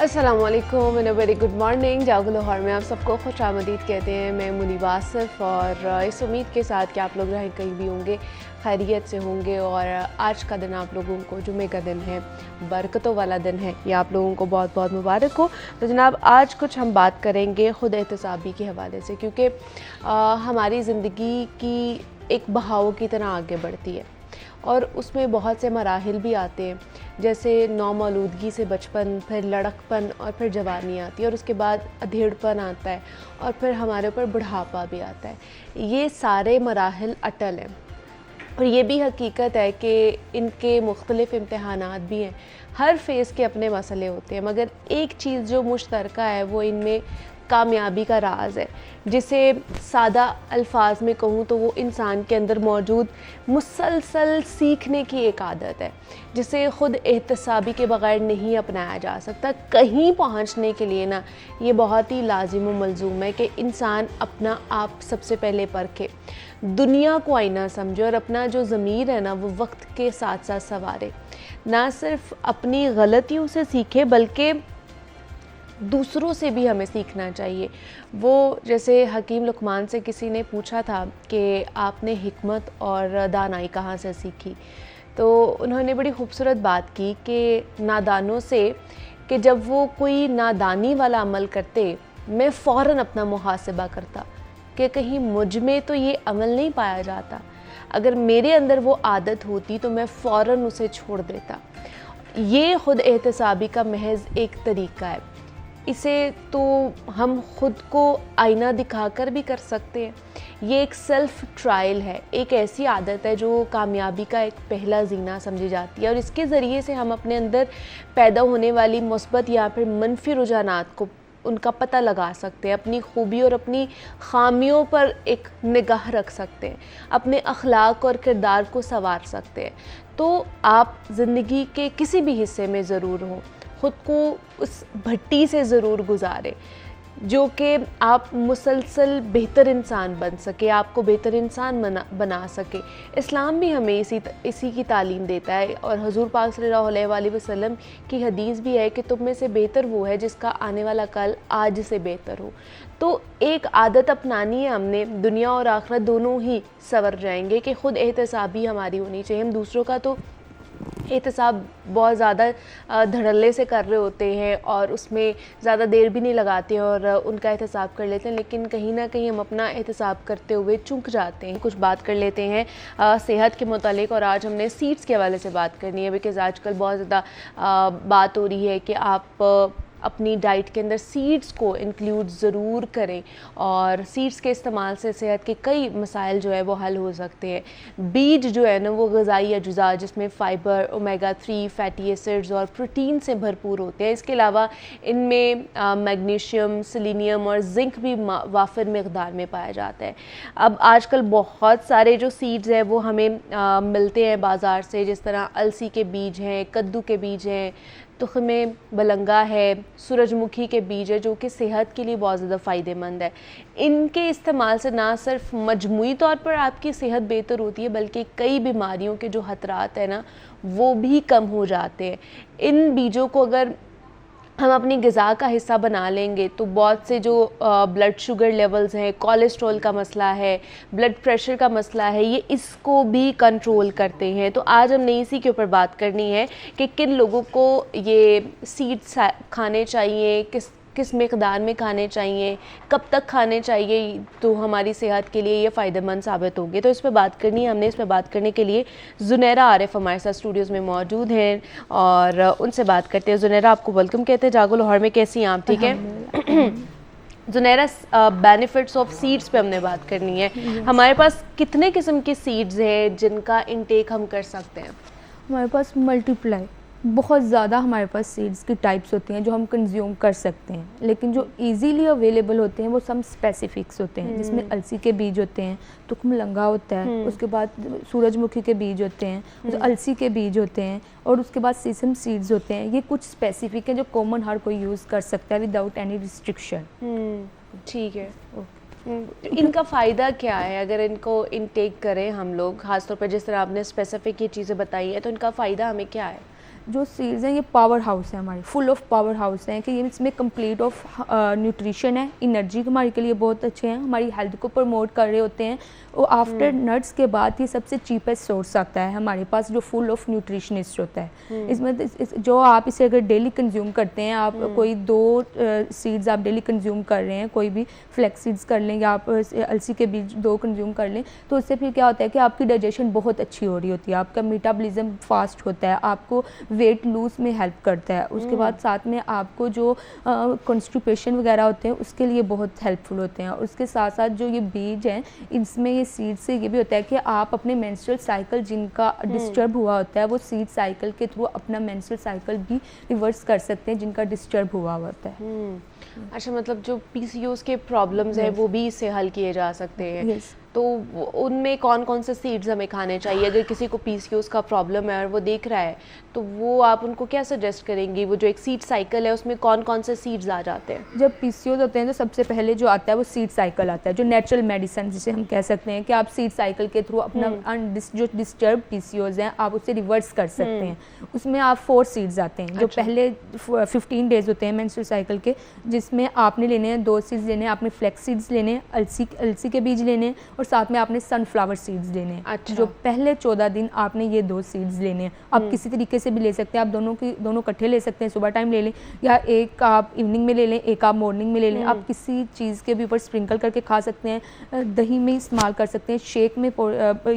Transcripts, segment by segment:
अस्सलाम वालेकुम and very good morning. जागो लाहौर में आप सबको खुश आमदीद कहते हैं। मैं मुनीबा आसिफ और इस उम्मीद के साथ कि आप लोग रहें कहीं भी होंगे खैरियत से होंगे और आज का दिन आप लोगों को जुमे का दिन है, बरकतों वाला दिन है, ये आप लोगों को बहुत बहुत मुबारक हो। तो जनाब आज कुछ हम बात करेंगे खुद एहतसाबी के हवाले से, क्योंकि हमारी ज़िंदगी की एक बहाव की तरह आगे बढ़ती है और उसमें बहुत से मराहिल भी आते हैं, जैसे नौमौलूदगी से बचपन, फिर लड़कपन और फिर जवानी आती है और उसके बाद अधेड़पन आता है और फिर हमारे ऊपर बुढ़ापा भी आता है। ये सारे मराहिल अटल हैं और ये भी हकीकत है कि इनके मुख्तलिफ़ इम्तहानात भी हैं। हर फेज़ के अपने मसले होते हैं, मगर एक चीज़ जो मुश्तरका है वो इनमें कामयाबी का राज है, जिसे सादा अल्फाज में कहूँ तो वो इंसान के अंदर मौजूद मुसलसल सीखने की एक आदत है, जिसे ख़ुद एहतसाबी के बग़ैर नहीं अपनाया जा सकता। कहीं पहुँचने के लिए ना ये बहुत ही लाजिम व मलजूम है कि इंसान अपना आप सबसे पहले परखे, दुनिया को आईना समझे और अपना जो ज़मीर है ना वो वक्त के साथ साथ संवारे। ना सिर्फ अपनी गलतियों से सीखे बल्कि दूसरों से भी हमें सीखना चाहिए। वो जैसे हकीम लुकमान से किसी ने पूछा था कि आपने हिकमत और दानाई कहाँ से सीखी, तो उन्होंने बड़ी खूबसूरत बात की कि नादानों से, कि जब वो कोई नादानी वाला अमल करते मैं फ़ौरन अपना मुहासिबा करता कि कहीं मुझ में तो ये अमल नहीं पाया जाता। अगर मेरे अंदर वो आदत होती तो मैं फ़ौरन उसे छोड़ देता। ये ख़ुद एहतसाबी का महज एक तरीका है। इसे तो हम ख़ुद को आईना दिखाकर भी कर सकते हैं। ये एक सेल्फ़ ट्रायल है, एक ऐसी आदत है जो कामयाबी का एक पहला ज़ीना समझी जाती है और इसके ज़रिए से हम अपने अंदर पैदा होने वाली मुस्बत या फिर मनफी रुझानात को उनका पता लगा सकते हैं, अपनी खूबी और अपनी ख़ामियों पर एक निगाह रख सकते हैं, अपने अखलाक और किरदार को संवार सकते हैं। तो आप ज़िंदगी के किसी भी हिस्से में ज़रूर हों, ख़ुद को उस भट्टी से ज़रूर गुज़ारें जो कि आप मुसलसल बेहतर इंसान बन सके, आपको बेहतर इंसान बना सके। इस्लाम भी हमें इसी की तालीम देता है और हुज़ूर पाक सल्लल्लाहु अलैहि वसल्लम की हदीस भी है कि तुम में से बेहतर वो है जिसका आने वाला कल आज से बेहतर हो। तो एक आदत अपनानी है हमने, दुनिया और आखिरत दोनों ही संवर जाएंगे कि ख़ुद एहतसाबी हमारी होनी चाहिए। हम दूसरों का तो एहतसाब बहुत ज़्यादा धड़ल्ले से कर रहे होते हैं और उसमें ज़्यादा देर भी नहीं लगाते और उनका एहतसाब कर लेते हैं, लेकिन कहीं ना कहीं हम अपना एहतसाब करते हुए चूक जाते हैं। कुछ बात कर लेते हैं सेहत के मुतालिक और आज हमने सीड्स के हवाले से बात करनी है, बिकॉज़ आजकल बहुत ज़्यादा बात हो रही है कि आप अपनी डाइट के अंदर सीड्स को इंक्लूड ज़रूर करें और सीड्स के इस्तेमाल से सेहत के कई मसाइल जो है वो हल हो सकते हैं। बीज जो है ना वो ग़िज़ाई अज्जा जिसमें फ़ाइबर, ओमेगा 3 फैटी एसिड्स और प्रोटीन से भरपूर होते हैं। इसके अलावा इनमें मैग्नीशियम, सेलेनियम और जिंक भी वाफिर मकदार में पाया जाता है। अब आजकल बहुत सारे जो सीड्स हैं वो हमें मिलते हैं बाज़ार से, जिस तरह अलसी के बीज हैं, कद्दू के बीज हैं, तुख़्मे बलंगा है, सूरजमुखी के बीज है, जो कि सेहत के लिए बहुत ज़्यादा फ़ायदेमंद है। इनके इस्तेमाल से ना सिर्फ मजमूई तौर पर आपकी सेहत बेहतर होती है बल्कि कई बीमारियों के जो ख़तरात है ना वो भी कम हो जाते हैं। इन बीजों को अगर हम अपनी ग़िज़ा का हिस्सा बना लेंगे तो बहुत से जो ब्लड शुगर लेवल्स हैं, कोलेस्ट्रॉल का मसला है, ब्लड प्रेशर का मसला है, ये इसको भी कंट्रोल करते हैं। तो आज हमने इसी के ऊपर बात करनी है कि किन लोगों को ये सीड्स खाने चाहिए, किस मिक़दार में खाने चाहिए, कब तक खाने चाहिए, तो हमारी सेहत के लिए ये फ़ायदेमंद साबित होंगे। तो इस पर बात करनी है हमने। इस पर बात करने के लिए ज़ुनैरा आरिफ हमारे साथ स्टूडियोज़ में मौजूद हैं और उनसे बात करते हैं। ज़ुनैरा, आपको वेलकम कहते हैं जागो लाहौर में। कैसी हैं आप? ठीक है ज़ुनैरा, बेनिफिट्स ऑफ सीड्स पे हमने बात करनी है। हमारे पास कितने किस्म के सीड्स हैं जिनका इंटेक हम कर सकते हैं? हमारे पास मल्टीप्लाई बहुत ज़्यादा हमारे पास सीड्स की टाइप्स होती हैं जो हम कंज्यूम कर सकते हैं, लेकिन जो इजीली अवेलेबल होते हैं वो सम स्पेसिफिक्स होते हैं, जिसमें अलसी के बीज होते हैं, तुखमलंगा होता है, उसके बाद सूरजमुखी के बीज होते हैं, अलसी के बीज होते हैं और उसके बाद सीसम सीड्स होते हैं। ये कुछ स्पेसिफिक हैं जो कॉमन हर कोई यूज़ कर सकता है विदाउट एनी रिस्ट्रिक्शन। ठीक है। इनका फ़ायदा क्या है अगर इनको इनटेक करें हम लोग, ख़ासतौर पर जिस तरह आपने स्पेसिफिक ये चीज़ें बताई हैं, तो इनका फ़ायदा हमें क्या है? जो सीड्स हैं ये पावर हाउस है हमारे, फुल ऑफ पावर हाउस हैं कि ये इसमें कंप्लीट ऑफ न्यूट्रिशन है, एनर्जी हमारे के लिए बहुत अच्छे हैं, हमारी हेल्थ को प्रमोट कर रहे होते हैं। और आफ्टर नट्स के बाद ये सबसे चीपेस्ट सोर्स आता है हमारे पास जो फुल ऑफ न्यूट्रिशनिस्ट होता है। इसमें जो आप इसे अगर डेली कंज्यूम करते हैं, आप कोई 2 सीड्स आप डेली कंज्यूम कर रहे हैं, कोई भी फ्लैक्स सीड्स कर लें या आप अलसी के बीज 2 कंज्यूम कर लें, तो उससे फिर क्या होता है कि आपकी डाइजेशन बहुत अच्छी हो रही होती है, आपका मेटाबॉलिज्म फास्ट होता है, आपको वेट लूज में हेल्प करता है। उसके बाद साथ में आपको जो कॉन्स्टिपेशन वगैरह होते हैं उसके लिए बहुत हेल्पफुल होते हैं। और उसके साथ साथ जो ये बीज हैं, इसमें ये सीड से ये भी होता है कि आप अपने मेंस्ट्रुअल साइकिल जिनका डिस्टर्ब हुआ होता है वो सीड साइकिल के थ्रू अपना मेंस्ट्रुअल साइकिल भी रिवर्स कर सकते हैं जिनका डिस्टर्ब हुआ होता है। अच्छा, मतलब जो पीसीओएस के प्रॉब्लम्स हैं वो भी इससे हल किए जा सकते हैं। तो उनमें कौन कौन से सीड्स हमें खाने चाहिए? अगर किसी को पीसीओएस का प्रॉब्लम है और वो देख रहा है तो वो आप उनको क्या सजेस्ट करेंगी? वो जो एक सीड साइकिल है उसमें कौन कौन से सीड्स आ जाते हैं? जब पीसीओएस होते हैं तो सबसे पहले जो आता है वो सीड साइकिल आता है, जो नेचुरल मेडिसिन जिसे हम कह सकते हैं कि आप सीड साइकिल के थ्रू अपना जो डिस्टर्ब पीसीओएस हैं आप उसे रिवर्स कर सकते हैं। उसमें आप 4 सीड्स आते हैं। जो पहले 15 डेज होते हैं मेंस्ट्रुअल साइकिल के, जिसमें आपने लेने हैं 2 सीड्स लेने हैं, आपने फ्लैक्स सीड्स लेने हैं, अलसी के बीज लेने हैं और साथ में आपने सनफ्लावर सीड्स लेने हैं। अच्छा। जो पहले 14 दिन आपने ये 2 सीड्स लेने हैं। आप किसी तरीके से भी ले सकते हैं, आप दोनों इकट्ठे ले सकते हैं, सुबह टाइम ले लें या एक आप इवनिंग में ले लें, एक आप मॉर्निंग में ले लें। आप किसी चीज़ के भी ऊपर स्प्रिंकल करके खा सकते हैं, दही में इस्तेमाल कर सकते हैं, शेक में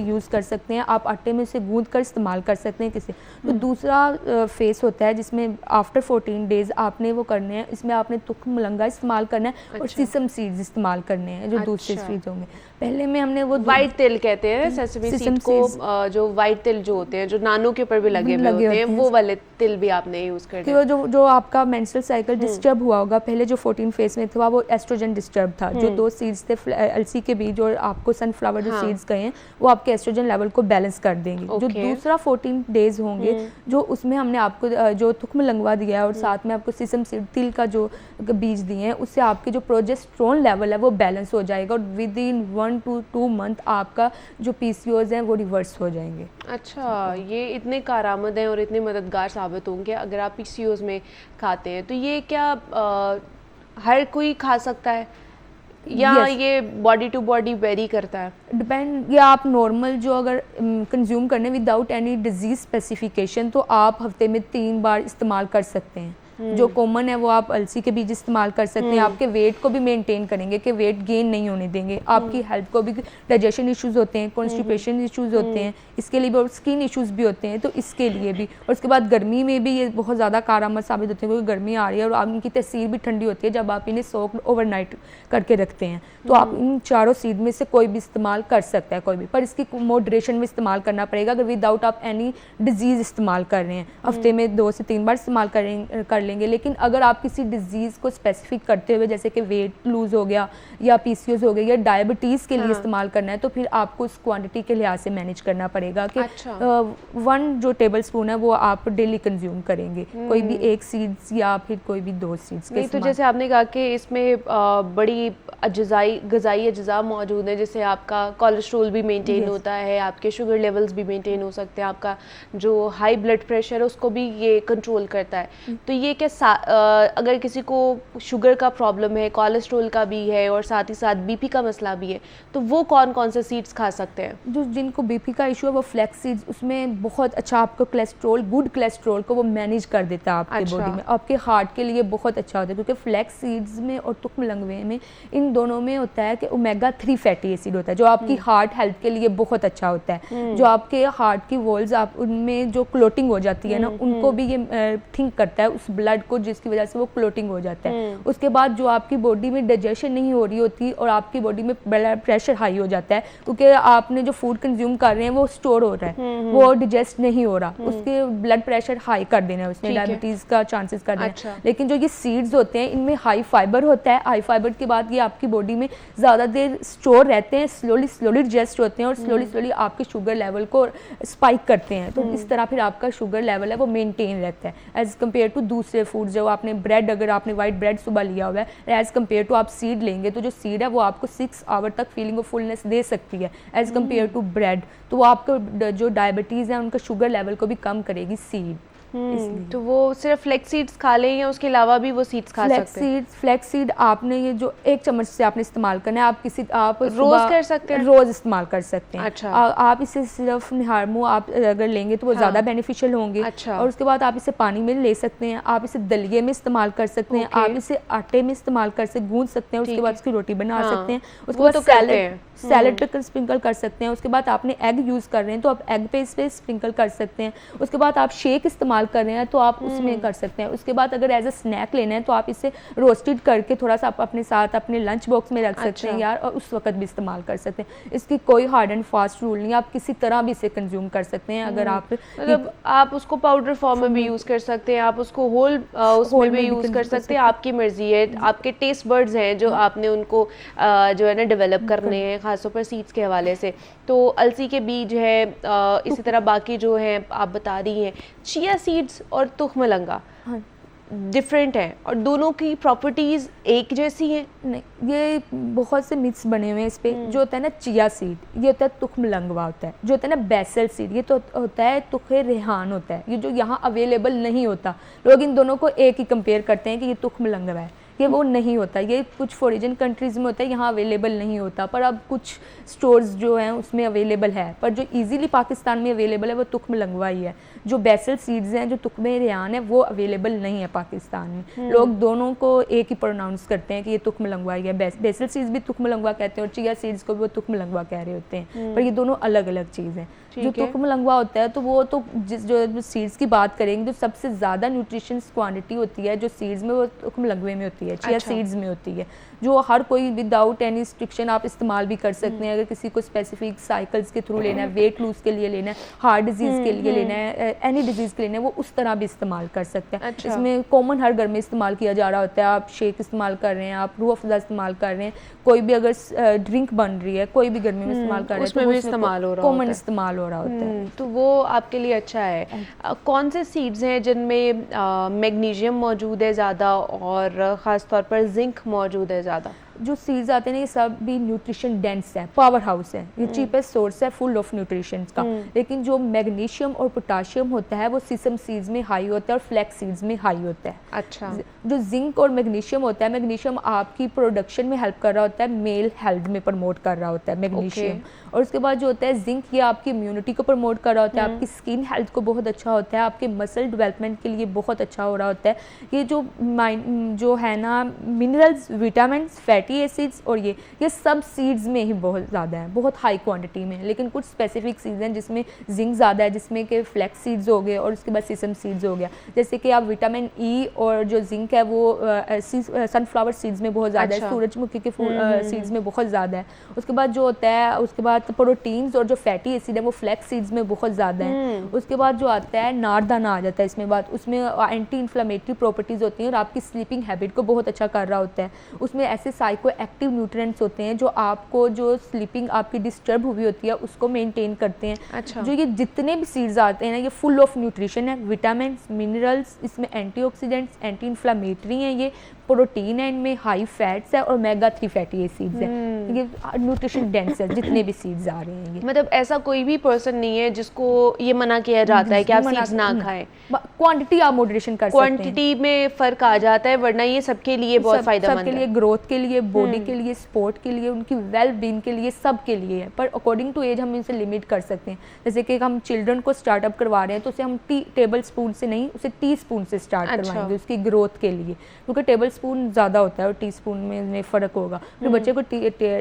यूज़ कर सकते हैं, आप आटे में से गूंद कर इस्तेमाल कर सकते हैं किसी। तो दूसरा फेस होता है जिसमें आफ्टर 14 डेज आपने वो करने हैं, इसमें आपने तुख मलंगा इस्तेमाल करना है और सिसम सीड्स इस्तेमाल करने हैं जो दूसरे सीड्स होंगे। पहले में हमने वो वाइट तिल कहते हैं सेसमी सीड को, जो वाइट तिल जो होते हैं जो नानों के ऊपर भी लगे हुए होते हैं वो वाले तिल भी आपने यूज कर कि वो जो आपका मेंस्ट्रुअल साइकिल डिस्टर्ब हुआ होगा पहले जो 14 फेज में था वो एस्ट्रोजन डिस्टर्ब था। जो 2 सीड्स थे अलसी के बीज और आपको सनफ्लावर जो सीड्स कहे हैं वो आपके एस्ट्रोजन लेवल को बैलेंस कर देंगे। जो दूसरा 14 डेज होंगे जो उसमें हमने आपको जो तुख्म लंगवा दिया है और साथ में आपको सिसम सीड तिल का जो बीज दिए हैं उससे आपके जो प्रोजेस्टेरोन लेवल है वो बैलेंस हो जाएगा और विद इन 1 to 2 मंथ आपका जो पीसीओएस हैं वो रिवर्स हो जाएंगे। अच्छा, ये इतने कारआमद हैं और इतने मददगार साबित होंगे अगर आप पीसीओएस में खाते हैं। तो ये क्या हर कोई खा सकता है या ये बॉडी टू बॉडी वेरी करता है? डिपेंड, या आप नॉर्मल जो अगर कंज्यूम करने विदाउट एनी डिजीज स्पेसिफिकेशन तो आप हफ्ते में 3 बार इस्तेमाल कर सकते हैं। जो कॉमन है वो आप अलसी के बीज इस्तेमाल कर सकते हैं, आपके वेट को भी मेंटेन करेंगे कि वेट गेन नहीं होने देंगे। आपकी हेल्थ को भी, डाइजेशन इश्यूज होते हैं, कॉन्स्टिपेशन इश्यूज होते हैं, इसके लिए भी, और स्किन इश्यूज भी होते हैं तो इसके लिए भी। और उसके बाद गर्मी में भी ये बहुत ज़्यादा कारआमद साबित होते हैं क्योंकि गर्मी आ रही है और इनकी तसीर भी ठंडी होती है जब आप इन्हें सोक्ड ओवरनाइट करके रखते हैं। तो आप इन चारों सीड में से कोई भी इस्तेमाल कर सकता है, कोई भी, पर इसकी मॉडरेशन में इस्तेमाल करना पड़ेगा। अगर विदाउट आप एनी डिजीज़ इस्तेमाल कर रहे हैं हफ्ते में 2 से 3 बार इस्तेमाल कर लेंगे। लेकिन अगर आप किसी डिजीज़ को स्पेसिफिक करते हुए जैसे कि वेट लूज हो गया या पीसीओएस हो गया या डायबिटीज़ के लिए इस्तेमाल करना है तो फिर आपको उस क्वांटिटी के लिहाज से मैनेज करना पड़ेगा कि 1 जो टेबल स्पून है वो आप डेली कंज्यूम करेंगे, कोई भी 1 सीड्स या फिर कोई भी 2 सीड्स। नहीं, तो जैसे आपने कहा कि इसमें बड़ी गज़ाई अज्जा मौजूद हैं जिससे आपका कोलेस्ट्रोल भी मेंटेन होता है, आपके शुगर लेवल्स भी मेंटेन हो सकते हैं, आपका जो हाई ब्लड प्रेशर है उसको भी ये कंट्रोल करता है। तो ये क्या अगर किसी को शुगर का प्रॉब्लम है, कोलेस्ट्रोल का भी है और साथ ही साथ बीपी का मसला भी है तो वो कौन कौन से सीड्स खा सकते हैं? जो जिनको बीपी का इशू है वो फ्लैक्स सीड्स, उसमें बहुत अच्छा आपको कोलेस्ट्रोल, गुड कोलेस्ट्रोल को वो मैनेज कर देता है आपके बॉडी में, आपके हार्ट के लिए बहुत अच्छा होता है क्योंकि फ्लैक्स सीड्स में और तुख्म लंगवे में इन दोनों में होता है कि ओमेगा 3 फैटी एसिड होता है जो आपकी हार्ट हेल्थ के लिए बहुत अच्छा होता है। जो आपके हार्ट की वॉल्स आप उनमें जो क्लोटिंग हो जाती है ना उनको भी ये थिंक करता है उस ब्लड को जिसकी वजह से वो क्लोटिंग हो जाता है। उसके बाद जो आपकी बॉडी में डाइजेशन नहीं हो रही होती और आपकी बॉडी में ब्लड प्रेशर हाई हो जाता है क्योंकि आपने जो फूड कंज्यूम कर रहे हैं वो स्टोर हो रहा है, वो डिजेस्ट नहीं हो रहा, उसके ब्लड प्रेशर हाई कर देना है, उसने डायबिटीज का चांसेस कर देना। लेकिन जो ये सीड्स होते हैं इनमें हाई फाइबर होता है, हाई फाइबर के बाद ये आपकी बॉडी में ज़्यादा देर स्टोर रहते हैं, स्लोली डिजेस्ट होते हैं और स्लोली आपके शुगर लेवल को स्पाइक करते हैं। तो इस तरह फिर आपका शुगर लेवल है वो मेंटेन रहता है एज कम्पेयर टू दूसरे फूड। जो आपने ब्रेड, अगर आपने वाइट ब्रेड सुबह लिया हुआ है एज कम्पेयर टू आप सीड लेंगे तो जो सीड है वो आपको 6 आवर तक फीलिंग ऑफ फुलनेस दे सकती है एज कम्पेयर टू ब्रेड। तो वो आपको जो डायबिटीज़ है उनका शुगर लेवल को भी कम करेगी सीड। इसलिए तो वो सिर्फ फ्लेक्स सीड्स खा लें या उसके अलावा भी वो सीड्स खा सकते हैं? फ्लैक्स सीड आपने ये जो 1 चम्मच से आपने इस्तेमाल करना है, आप रोज सुबह कर सकते हैं? रोज इस्तेमाल कर सकते हैं। अच्छा। आप इसे सिर्फ निहार मुँह आप अगर लेंगे तो वो हाँ। ज़्यादा बेनिफिशियल होंगे। अच्छा। और उसके बाद आप इसे पानी में ले सकते हैं, आप इसे दलिए में इस्तेमाल कर सकते हैं, ओके। आप इसे आटे में इस्तेमाल कर सकते, गूंद सकते हैं, उसके ठीक बाद है। उसकी रोटी बना हाँ, सकते हैं। उसके वो बाद तो करते हैं। सैलेड पे स्प्रिंकल कर सकते हैं। उसके बाद आपने एग यूज़ कर रहे हैं तो आप एग पे इस पे स्प्रिंकल कर सकते हैं। उसके बाद आप शेक इस्तेमाल कर रहे हैं तो आप उसमें कर सकते हैं। उसके बाद अगर एज अ स्नैक लेना है तो आप इसे रोस्टेड करके थोड़ा सा आप अपने साथ अपने लंच बॉक्स में रख सकते हैं अच्छा। यार, और उस वक्त भी इस्तेमाल कर सकते हैं। इसकी कोई हार्ड एंड फास्ट रूल नहीं है, आप किसी तरह भी इसे कंज्यूम कर सकते हैं। अगर आप मतलब आप उसको पाउडर फॉर्म में भी यूज़ कर सकते हैं, आप उसको होल उसमें होल भी में भी यूज़ कर consume कर सकते हैं, आपकी मर्जी है। आपके टेस्ट बर्ड्स हैं जो आपने उनको जो है ना डेवलप करने हैं, खासतौर पर सीड्स के हवाले से। तो अलसी के बीज है, इसी तरह बाकी जो है आप बता रही हैं, चिया सीड्स और तुख मलंगा हाँ। डिफरेंट हैं और दोनों की प्रॉपर्टीज़ एक जैसी हैं? नहीं, ये बहुत से मिथ्स बने हुए हैं इस पे। जो होता है ना चिया सीड, ये होता है तुख मलंगवा होता है। जो होता है ना बेसल सीड, ये तो होता है तुख रेहान होता है। ये जो यहाँ अवेलेबल नहीं होता, लोग इन दोनों को एक ही कंपेयर करते हैं कि ये तुख मलंगवा है, ये वो नहीं होता। ये कुछ फॉरेन कंट्रीज़ में होता है, यहाँ अवेलेबल नहीं होता, पर अब कुछ स्टोर्स जो हैं उसमें अवेलेबल है। पर जो इजीली पाकिस्तान में अवेलेबल है वो तुख मलंगवा ही है। जो बेसल सीड्स हैं, जो तुख रेहान है, वो अवेलेबल नहीं है पाकिस्तान में। लोग दोनों को एक ही प्रोनाउंस करते हैं कि ये तुख मलंगवा ही है। बेसल सीड्स भी तुख मलंगवा कहते हैं और चिया सीड्स को भी वो तुख मलंगवा कह रहे होते हैं, पर ये दोनों अलग अलग चीज़ हैं। जो तुख मलंगवा होता है तो वो तो जो सीड्स की बात करेंगे, जो सबसे ज़्यादा न्यूट्रिशंस क्वांटिटी होती है जो सीड्स में, वो तुख मलंगवे में होती है, चिया सीड्स में होती है। जो हर कोई विदाउट एनी रिस्ट्रिक्शन आप इस्तेमाल भी कर सकते हैं। अगर किसी को स्पेसिफिक साइकिल्स के थ्रू लेना है, वेट लूज के लिए लेना है, हार्ट डिजीज़ के लिए लेना है, एनी डिजीज़ के लेना है, वो उस तरह भी इस्तेमाल कर सकते हैं। अच्छा। इसमें कॉमन हर घर में इस्तेमाल किया जा रहा होता है। आप शेक इस्तेमाल कर रहे हैं, आप रूह अफ़ज़ा इस्तेमाल कर रहे हैं, कोई भी अगर ड्रिंक बन रही है, कोई भी गर्मी में इस्तेमाल कर रहे हैं, उसमें भी इस्तेमाल हो रहा होता कॉमन है। इस्तेमाल हो रहा होता है। तो वो आपके लिए अच्छा है। कौन से सीड्स हैं जिनमें मैग्नीशियम मौजूद है ज़्यादा और ख़ास तौर पर जिंक मौजूद है ज़्यादा? जो सीड्स आते हैं ना, ये सब भी न्यूट्रिशन डेंस है, पावर हाउस है, ये चीपेस्ट सोर्स है फुल ऑफ न्यूट्रिशन का। लेकिन जो मैग्नीशियम और पोटाशियम होता है वो सीसम सीड्स में हाई होता है और फ्लैक्स सीड्स में हाई होता है। अच्छा। जो जिंक और मैग्नीशियम होता है, मैग्नीशियम आपकी प्रोडक्शन में हेल्प कर रहा होता है, मेल हेल्थ में प्रमोट कर रहा होता है मैग्नीशियम। और उसके बाद जो होता है जिंक, ये आपकी इम्यूनिटी को प्रमोट कर रहा होता है, आपकी स्किन हेल्थ को बहुत अच्छा होता है, आपके मसल डेवलपमेंट के लिए बहुत अच्छा हो रहा होता है। ये जो है ना मिनरल्स, विटामिन, फैटी एसिड्स और ये सब सीड्स में ही बहुत ज़्यादा है, बहुत हाई क्वांटिटी में। लेकिन कुछ स्पेसिफिक सीड्स हैं जिसमें जिंक ज़्यादा है, जिसमें कि फ्लैक्स सीड्स हो गए और उसके बाद सीसम सीड्स हो गया। जैसे कि आप विटामिन ई और जो जिंक है वो सनफ्लावर सीड्स में बहुत ज़्यादा है, सूरजमुखी के सीड्स में बहुत ज़्यादा है। उसके बाद जो होता है, उसके बाद प्रोटीन्स और जो फैटी एसिड है वो फ्लैक्स सीड्स में बहुत ज़्यादा है। उसके बाद जो आता है नारदाना आ जाता है इसमें बात, उसमें एंटी इन्फ्लेमेटरी प्रॉपर्टीज़ होती हैं और आपकी स्लीपिंग हैबिट को बहुत अच्छा कर रहा होता है। उसमें ऐसे साइको एक्टिव न्यूट्रिएंट्स होते हैं जो आपको, जो स्लीपिंग आपकी डिस्टर्ब हुई होती है उसको मेंटेन करते हैं। अच्छा। जो ये जितने भी सीड्स आते हैं ना, ये फुल ऑफ न्यूट्रिशन है, विटामिन, मिनरल्स, इसमें एंटीऑक्सीडेंट्स, एंटी इन्फ्लेमेटरी हैं, ये प्रोटीन है, इनमें हाई फैट्स है और ओमेगा 3 फैटी एसिड्स हैं। ये न्यूट्रिशन डेंस है जितने भी सीड्स आ रहे हैं। ये मतलब ऐसा कोई भी पर्सन नहीं है जिसको ये मना किया जाता है कि आप सीड्स ना खाएं। क्वांटिटी आप मॉडरेशन कर सकते हैं, क्वांटिटी में फ़र्क आ जाता है, वरना ये सबके लिए बहुत फ़ायदेमंद है। सबके लिए, ग्रोथ के लिए, बॉडी के लिए, स्पोर्ट के लिए, उनकी वेल बीइंग के लिए, सब के लिए है। पर अकॉर्डिंग टू एज हम इसे लिमिट कर सकते हैं। जैसे कि हम चिल्ड्रन को स्टार्टअप करवा रहे हैं तो उसे हम टेबल स्पून से नहीं, उसे टी स्पून से स्टार्ट करवाएंगे उसकी ग्रोथ के लिए, क्योंकि टेबल स्पून ज़्यादा होता है और टी स्पून में फ़र्क होगा। फिर बच्चे को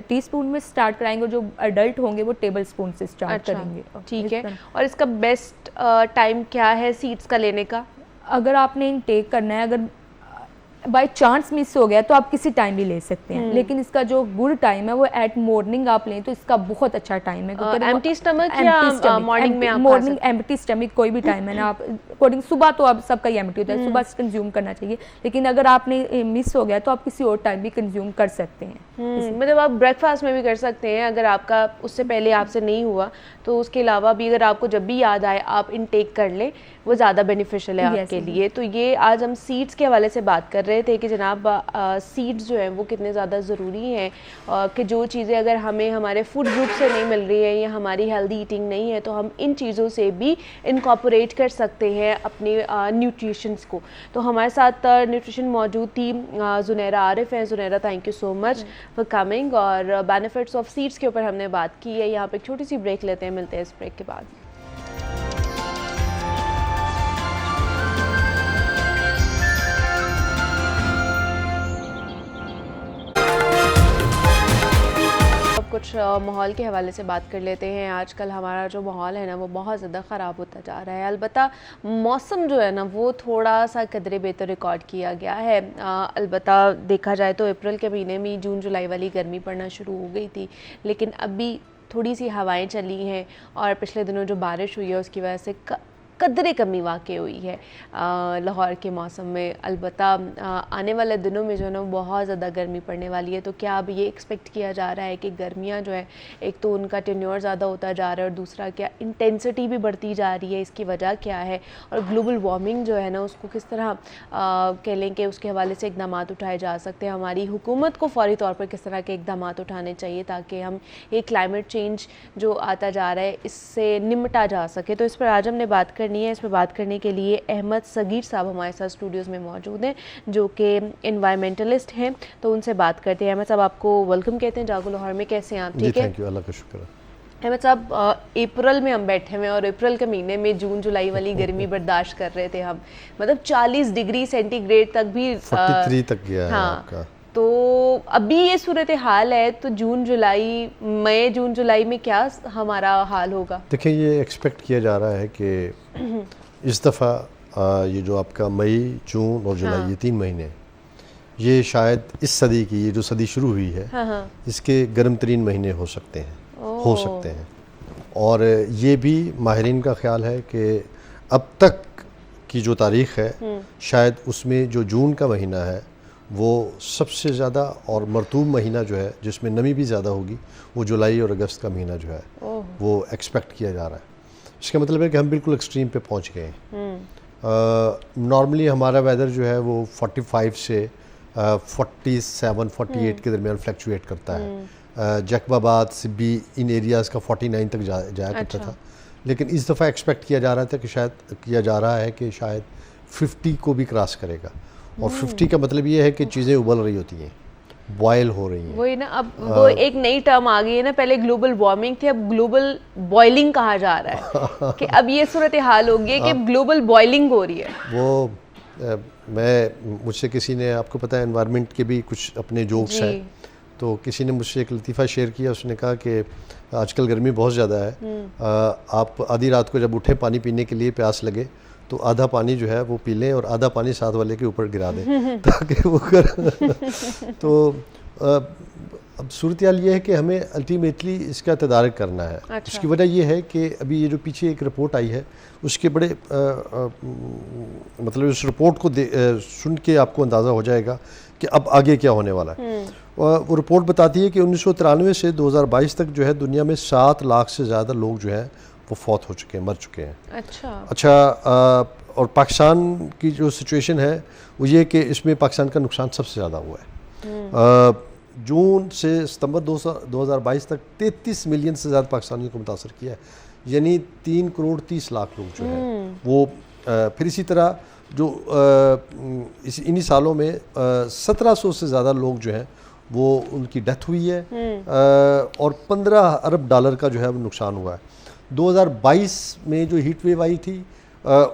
टी स्पून में स्टार्ट कराएंगे, जो अडल्ट होंगे वो टेबल स्पून से स्टार्ट करेंगे। ठीक है। और इसका बेस्ट टाइम क्या है सीड्स का लेने का? अगर आपने इनटेक करना है, अगर बाय चांस मिस हो गया तो आप किसी टाइम भी ले सकते हैं, लेकिन इसका जो गुड टाइम है वो एट मॉर्निंग आप लें तो इसका बहुत अच्छा टाइम है। एम्प्टी स्टमक या मॉर्निंग में? आप मॉर्निंग एम्प्टी स्टमक कोई भी टाइम है ना, आप अकॉर्डिंग, सुबह तो आप सबका ही एम्प्टी होता है, सुबह कंज्यूम करना चाहिए। लेकिन अगर आपने मिस हो गया तो आप किसी और टाइम भी कंज्यूम कर सकते हैं। मतलब आप ब्रेकफास्ट में भी कर सकते हैं, अगर आपका उससे पहले आपसे नहीं हुआ तो उसके अलावा भी अगर आपको जब भी याद आए आप इनटेक कर लें, वो ज़्यादा बेनिफिशियल है आपके लिए। तो ये आज हम सीड्स के हवाले से बात कर रहे हैं। रहे थे कि जनाब सीड्स जो हैं वो कितने ज़्यादा ज़रूरी हैं, कि जो चीज़ें अगर हमें हमारे फूड ग्रुप से नहीं मिल रही है या हमारी हेल्दी ईटिंग नहीं है तो हम इन चीज़ों से भी इनकॉर्पोरेट कर सकते हैं अपने न्यूट्रिशंस को। तो हमारे साथ न्यूट्रिशन मौजूद थी ज़ुनैरा आरिफ हैं। Zunaira, thank you so much for coming. और बेनिफिट्स ऑफ सीड्स के ऊपर हमने बात की है। यहाँ पे एक छोटी सी ब्रेक लेते हैं, मिलते हैं इस ब्रेक के बाद। कुछ माहौल के हवाले से बात कर लेते हैं। आजकल हमारा जो माहौल है ना वो बहुत ज़्यादा ख़राब होता जा रहा है। अलबत्ता मौसम जो है ना वो थोड़ा सा कदरे बेहतर रिकॉर्ड किया गया है। अलबत्ता देखा जाए तो अप्रैल के महीने में जून जुलाई वाली गर्मी पड़ना शुरू हो गई थी, लेकिन अभी थोड़ी सी हवाएं चली हैं और पिछले दिनों जो बारिश हुई है उसकी वजह से कदरे कमी वाक़ई हुई है लाहौर के मौसम में। अलबत्ता आने वाले दिनों में जो है ना बहुत ज़्यादा गर्मी पड़ने वाली है। तो क्या अब ये एक्सपेक्ट किया जा रहा है कि गर्मियाँ जो है, एक तो उनका टेन्योर ज़्यादा होता जा रहा है और दूसरा क्या इंटेंसिटी भी बढ़ती जा रही है, इसकी वजह क्या है? और ग्लोबल वार्मिंग जो है ना उसको किस तरह कह लें कि उसके हवाले से इक़दाम उठाए जा सकते हैं? हमारी हुकूमत को फ़ौरी तौर पर किस तरह के इक़दाम उठाने चाहिए ताकि हम ये क्लाइमेट चेंज जो आता जा रहा है इससे निमटा जा सके? तो इस पर आज हमने बात करनी है। इस पर बात करने के लिए अहमद सगीर साहब हमारे साथ स्टूडियोज़ में मौजूद हैं जो कि एनवायरमेंटलिस्ट हैं। तो उनसे बात करते हैं। अहमद साहब, आपको वेलकम कहते हैं जागो लाहौर में। कैसे हैं आप? ठीक है, थैंक यू, अल्लाह का शुक्र है। अहमद साहब, अप्रैल में हम बैठे हुए हैं और अप्रैल के महीने में जून जुलाई वाली गर्मी बर्दाश्त कर रहे थे हम, मतलब 40 डिग्री सेंटीग्रेड तक भी 43 तक गया है आपका। तो अभी ये सूरत हाल है, तो जून जुलाई में क्या हमारा हाल होगा? देखिए, ये एक्सपेक्ट किया जा रहा है कि इस दफ़ा ये जो आपका मई, जून और जुलाई, ये 3 महीने, ये शायद इस सदी की, ये जो सदी शुरू हुई है, इसके गर्म तरीन महीने हो सकते हैं। और ये भी माहिरीन का ख्याल है कि अब तक की जो तारीख़ है शायद उसमें जो जून का महीना है वो सबसे ज़्यादा और मरतूब महीना जो है जिसमें नमी भी ज़्यादा होगी वो जुलाई और अगस्त का महीना जो है वो एक्सपेक्ट किया जा रहा है। इसका मतलब है कि हम बिल्कुल एक्सट्रीम पे पहुंच गए हैं। नॉर्मली हमारा वेदर जो है वो 45 से 47, 48 के दरमियान फ्लक्चुएट करता है। जैकबाबाद, सिब्बी, इन एरियाज़ का 49 तक जाया करता था, लेकिन इस दफ़ा एक्सपेक्ट किया जा रहा है कि शायद 50 को भी क्रॉस करेगा। और 50 का मतलब ये है कि चीज़ें उबल रही होती हैं, बॉयल हो रही हैं। वही ना, अब वो एक नई टर्म आ गई है ना, पहले ग्लोबल वार्मिंग थी, अब ग्लोबल बॉइलिंग कहा जा रहा है कि अब ये सूरत हाल हो गई है कि ग्लोबल बॉइलिंग हो रही है। वो मुझसे किसी ने, आपको पता है एनवायरनमेंट के भी कुछ अपने जोक्स हैं, तो किसी ने मुझसे एक लतीफ़ा शेयर किया। उसने कहा कि आजकल गर्मी बहुत ज़्यादा है, आप आधी रात को जब उठे पानी पीने के लिए, प्यास लगे, तो आधा पानी जो है वो पी लें और आधा पानी साथ वाले के ऊपर गिरा दें ताकि वो तो अब सूरत हाल ये है कि हमें अल्टीमेटली इसका तदारक करना है। अच्छा। उसकी वजह ये है कि अभी ये जो पीछे एक रिपोर्ट आई है उसके बड़े मतलब उस रिपोर्ट को सुन के आपको अंदाज़ा हो जाएगा कि अब आगे क्या होने वाला है। वो रिपोर्ट बताती है कि 1993 से 2022 तक जो है दुनिया में 7 लाख से ज़्यादा लोग जो है वो फौत हो चुके हैं, मर चुके हैं। अच्छा, और पाकिस्तान की जो सिचुएशन है वो ये कि इसमें पाकिस्तान का नुकसान सबसे ज़्यादा हुआ है। जून से सितंबर 2022 तक 33 मिलियन से ज़्यादा पाकिस्तानियों को मुतासर किया है, यानी 3 करोड़ 30 लाख लोग जो हैं वो। फिर इसी तरह जो इन्हीं सालों में 1700 से ज़्यादा लोग जो हैं वो उनकी डेथ हुई है और 15 अरब डॉलर का जो है वो नुकसान हुआ है। 2022 में जो हीट वेव आई थी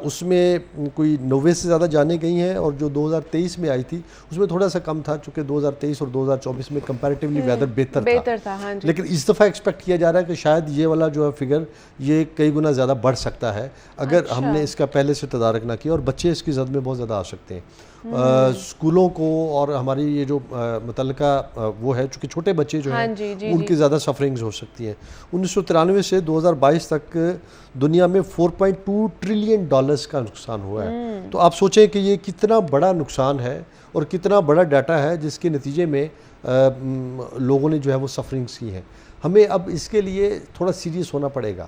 उसमें कोई 90 से ज़्यादा जाने गई हैं, और जो 2023 में आई थी उसमें थोड़ा सा कम था, चूँकि 2023 और 2024 में कंपैरेटिवली वेदर बेहतर था। हाँ जी। लेकिन इस दफ़ा एक्सपेक्ट किया जा रहा है कि शायद ये वाला जो है फिगर ये कई गुना ज़्यादा बढ़ सकता है अगर हमने इसका पहले से तदारक ना किया, और बच्चे इसकी जद में बहुत ज़्यादा आ सकते हैं। स्कूलों को और हमारी ये जो मुतल्लिका वो है, चूँकि छोटे बच्चे जो हैं उनकी ज़्यादा सफरिंग्स हो सकती हैं। 1993 से 2022 तक दुनिया में 4.2 ट्रिलियन डॉलर्स का नुकसान हुआ है। तो आप सोचें कि ये कितना बड़ा नुकसान है और कितना बड़ा डाटा है जिसके नतीजे में लोगों ने जो है वो सफरिंग्स की हैं। हमें अब इसके लिए थोड़ा सीरियस होना पड़ेगा।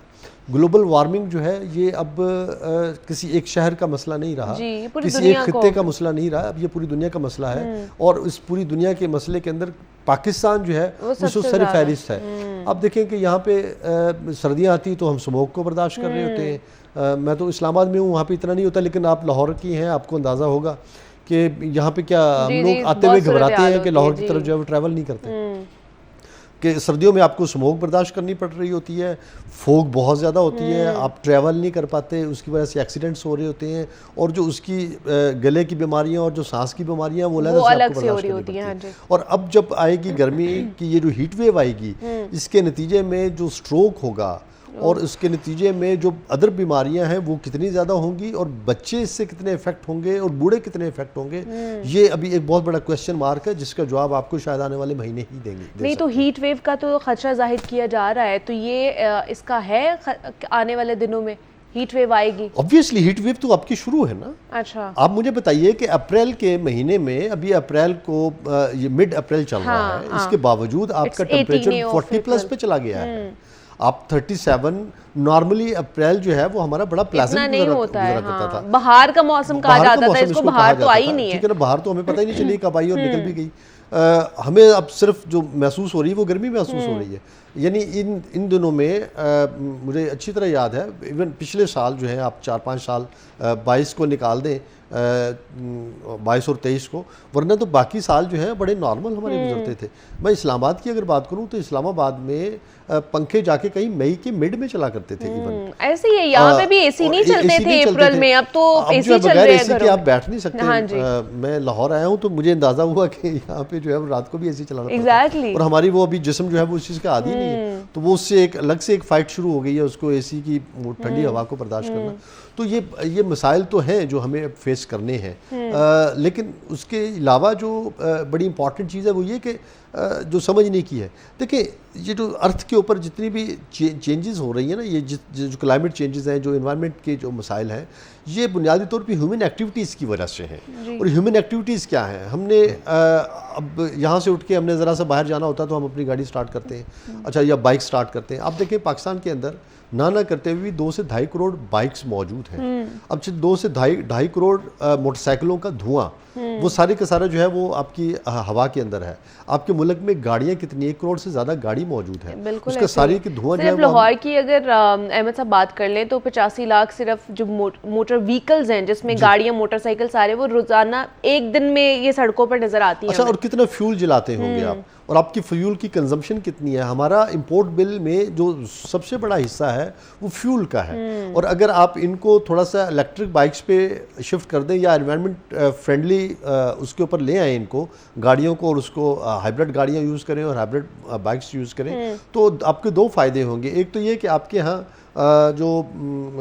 ग्लोबल वार्मिंग जो है ये अब किसी एक शहर का मसला नहीं रहा, जी, ये पूरी किसी दुनिया एक खित्ते का मसला नहीं रहा, अब ये पूरी दुनिया का मसला है। और इस पूरी दुनिया के मसले के अंदर पाकिस्तान जो है वो उसको सबसे सर ज़्यादा। फहरिस्त है। अब देखें कि यहाँ पे सर्दियाँ आती तो हम स्मोक को बर्दाश्त कर रहे होते हैं। मैं तो इस्लामाबाद में हूँ, वहाँ पे इतना नहीं होता, लेकिन आप लाहौर की हैं, आपको अंदाज़ा होगा कि यहाँ पे क्या हम जी, लोग जी, आते हुए बहुत घबराते सूरत-ए-हाल हैं कि होती लाहौर है, की तरफ जी। जो है वो ट्रैवल नहीं करते, कि सर्दियों में आपको स्मोक बर्दाश्त करनी पड़ रही होती है, फोग बहुत ज़्यादा होती है, आप ट्रैवल नहीं कर पाते, उसकी वजह से एक्सीडेंट्स हो रहे होते हैं, और जो उसकी गले की बीमारियां और जो सांस की बीमारियां वो अलग आपको से हो बर्दाश्त रही करनी होती पड़ती हैं, हैं। हाँ जी। और अब जब आएगी गर्मी की ये जो हीट वेव आएगी, इसके नतीजे में जो स्ट्रोक होगा और इसके नतीजे में जो अदर बीमारियां हैं वो कितनी ज़्यादा होंगी, और बच्चे इससे कितने इफेक्ट होंगे और बूढ़े कितने इफेक्ट होंगे, ये अभी एक बहुत बड़ा क्वेश्चन मार्क है, जिसका जवाब आपको शायद आने वाले महीने ही देंगे। नहीं तो हीट वेव का तो खदशा जाहिर किया जा रहा है, तो ये इसका है आने वाले दिनों में हीट वेव आएगी? ऑब्वियसली हीट वेव तो आपकी शुरू है ना। अच्छा, आप मुझे बताइए कि अप्रैल के महीने में, अभी अप्रैल को ये मिड अप्रैल चल रहा हाँ, है, हाँ। इसके बावजूद आपका 18 टेम्परेचर of 40 प्लस April। पे चला गया है। आप 37, नॉर्मली अप्रैल जो है वो हमारा बड़ा प्लेजेंट इतना नहीं होता है, करता था। हाँ। बहार का मौसम कहा बाहर का जाता था, मौसम इसको कहा बाहर तो जाता आई था, नहीं ठीक है। है ना, बाहर तो हमें पता ही नहीं चली कब आई और निकल भी गई। हमें अब सिर्फ जो महसूस हो रही है वो गर्मी महसूस हो रही है। यानी इन दिनों में मुझे अच्छी तरह याद है, इवन पिछले साल जो है, आप 4-5 साल 22 को निकाल दें, 22 और 23 को, वरना तो बाकी साल जो है बड़े नॉर्मल हमारे गुजरते थे। मैं इस्लामाबाद की अगर बात करूं तो इस्लामाबाद में पंखे जाके कहीं मई के मिड में चला करते थे इवन। ऐसे ही है, यहाँ पे भी एसी नहीं चलते थे अप्रैल में, अब तो एसी चल रहे हैं घरों में, आप बैठ नहीं सकते। हाँ जी। मैं लाहौर आया हूँ तो मुझे अंदाजा हुआ कि यहाँ पे जो है वो रात को भी एसी चलाना पड़ता है। Exactly। और हमारी वो अभी जिस्म जो है वो इस चीज़ का आदी नहीं है, तो वो उससे एक अलग से एक फाइट शुरू हो गई है, उसको एसी की ठंडी हवा को बर्दाश्त करना। तो ये मसाइल तो हैं जो हमें फेस करने हैं, लेकिन उसके अलावा जो बड़ी इंपॉर्टेंट चीज़ है वो ये कि जो समझने की है, देखिए ये जो अर्थ के ऊपर जितनी भी चेंजेस हो रही है ना, ये जो क्लाइमेट चेंजेस हैं, जो एनवायरनमेंट के जो मसाइल हैं, ये बुनियादी तौर पे ह्यूमन एक्टिविटीज़ की वजह से हैं। और ह्यूमन एक्टिविटीज़ क्या हैं, हमने अब यहाँ से उठ के हमने ज़रा सा बाहर जाना होता तो हम अपनी गाड़ी स्टार्ट करते हैं, अच्छा, या बाइक स्टार्ट करते हैं। आप देखें पाकिस्तान के अंदर ना करते हुए भी 2 से 2.5 करोड़ बाइक्स मौजूद हैं। अब 2 से 2.5 करोड़ मोटरसाइकिलों का धुआं, वो सारे का सारा जो है वो आपकी हवा के अंदर है। आपके मुल्क में गाड़ियाँ कितनी, 1 करोड़ से ज़्यादा गाड़ी मौजूद है, बिल्कुल उसका सारी की धुआं जो है सिर्फ लाहौर की अगर अहमद साहब बात कर लें तो 85 लाख सिर्फ जो मोटर व्हीकल्स हैं, जिसमें गाड़ियाँ, मोटरसाइकिल सारे, वो रोजाना एक दिन में ये सड़कों पर नजर आती हैं। अच्छा, और कितना फ्यूल जलाते होंगे आप, और आपकी फ्यूल की कंजम्पशन कितनी है। हमारा इंपोर्ट बिल में जो सबसे बड़ा हिस्सा है वो फ्यूल का है, और अगर आप इनको थोड़ा सा इलेक्ट्रिक बाइक्स पे शिफ्ट कर दें या एनवायरनमेंट फ्रेंडली उसके ऊपर ले आएँ इनको गाड़ियों को, और उसको हाइब्रिड गाड़ियाँ यूज़ करें और हाइब्रिड बाइक्स यूज़ करें, तो आपके 2 फ़ायदे होंगे। एक तो ये कि आपके यहाँ जो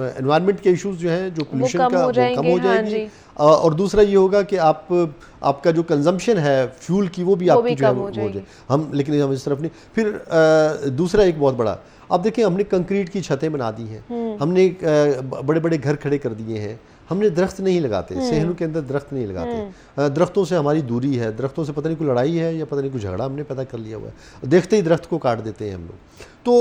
एनवायरनमेंट के इश्यूज जो हैं, जो पोल्यूशन का, वो कम हो जाएगी, और दूसरा ये होगा कि आपका जो कंजम्पशन है फ्यूल की वो भी आपकी जो है वो हो जाए। लेकिन हम इस तरफ नहीं। फिर दूसरा एक बहुत बड़ा, आप देखिए हमने कंक्रीट की छतें बना दी हैं, हमने बड़े बड़े घर खड़े कर दिए हैं, हमने दरख्त नहीं लगाते, शहरों के अंदर दरख्त नहीं लगाते। दरख्तों से हमारी दूरी है, दरख्तों से पता नहीं कोई लड़ाई है या पता नहीं कोई झगड़ा हमने पैदा कर लिया हुआ है, देखते ही दरख्त को काट देते हैं हम लोग। तो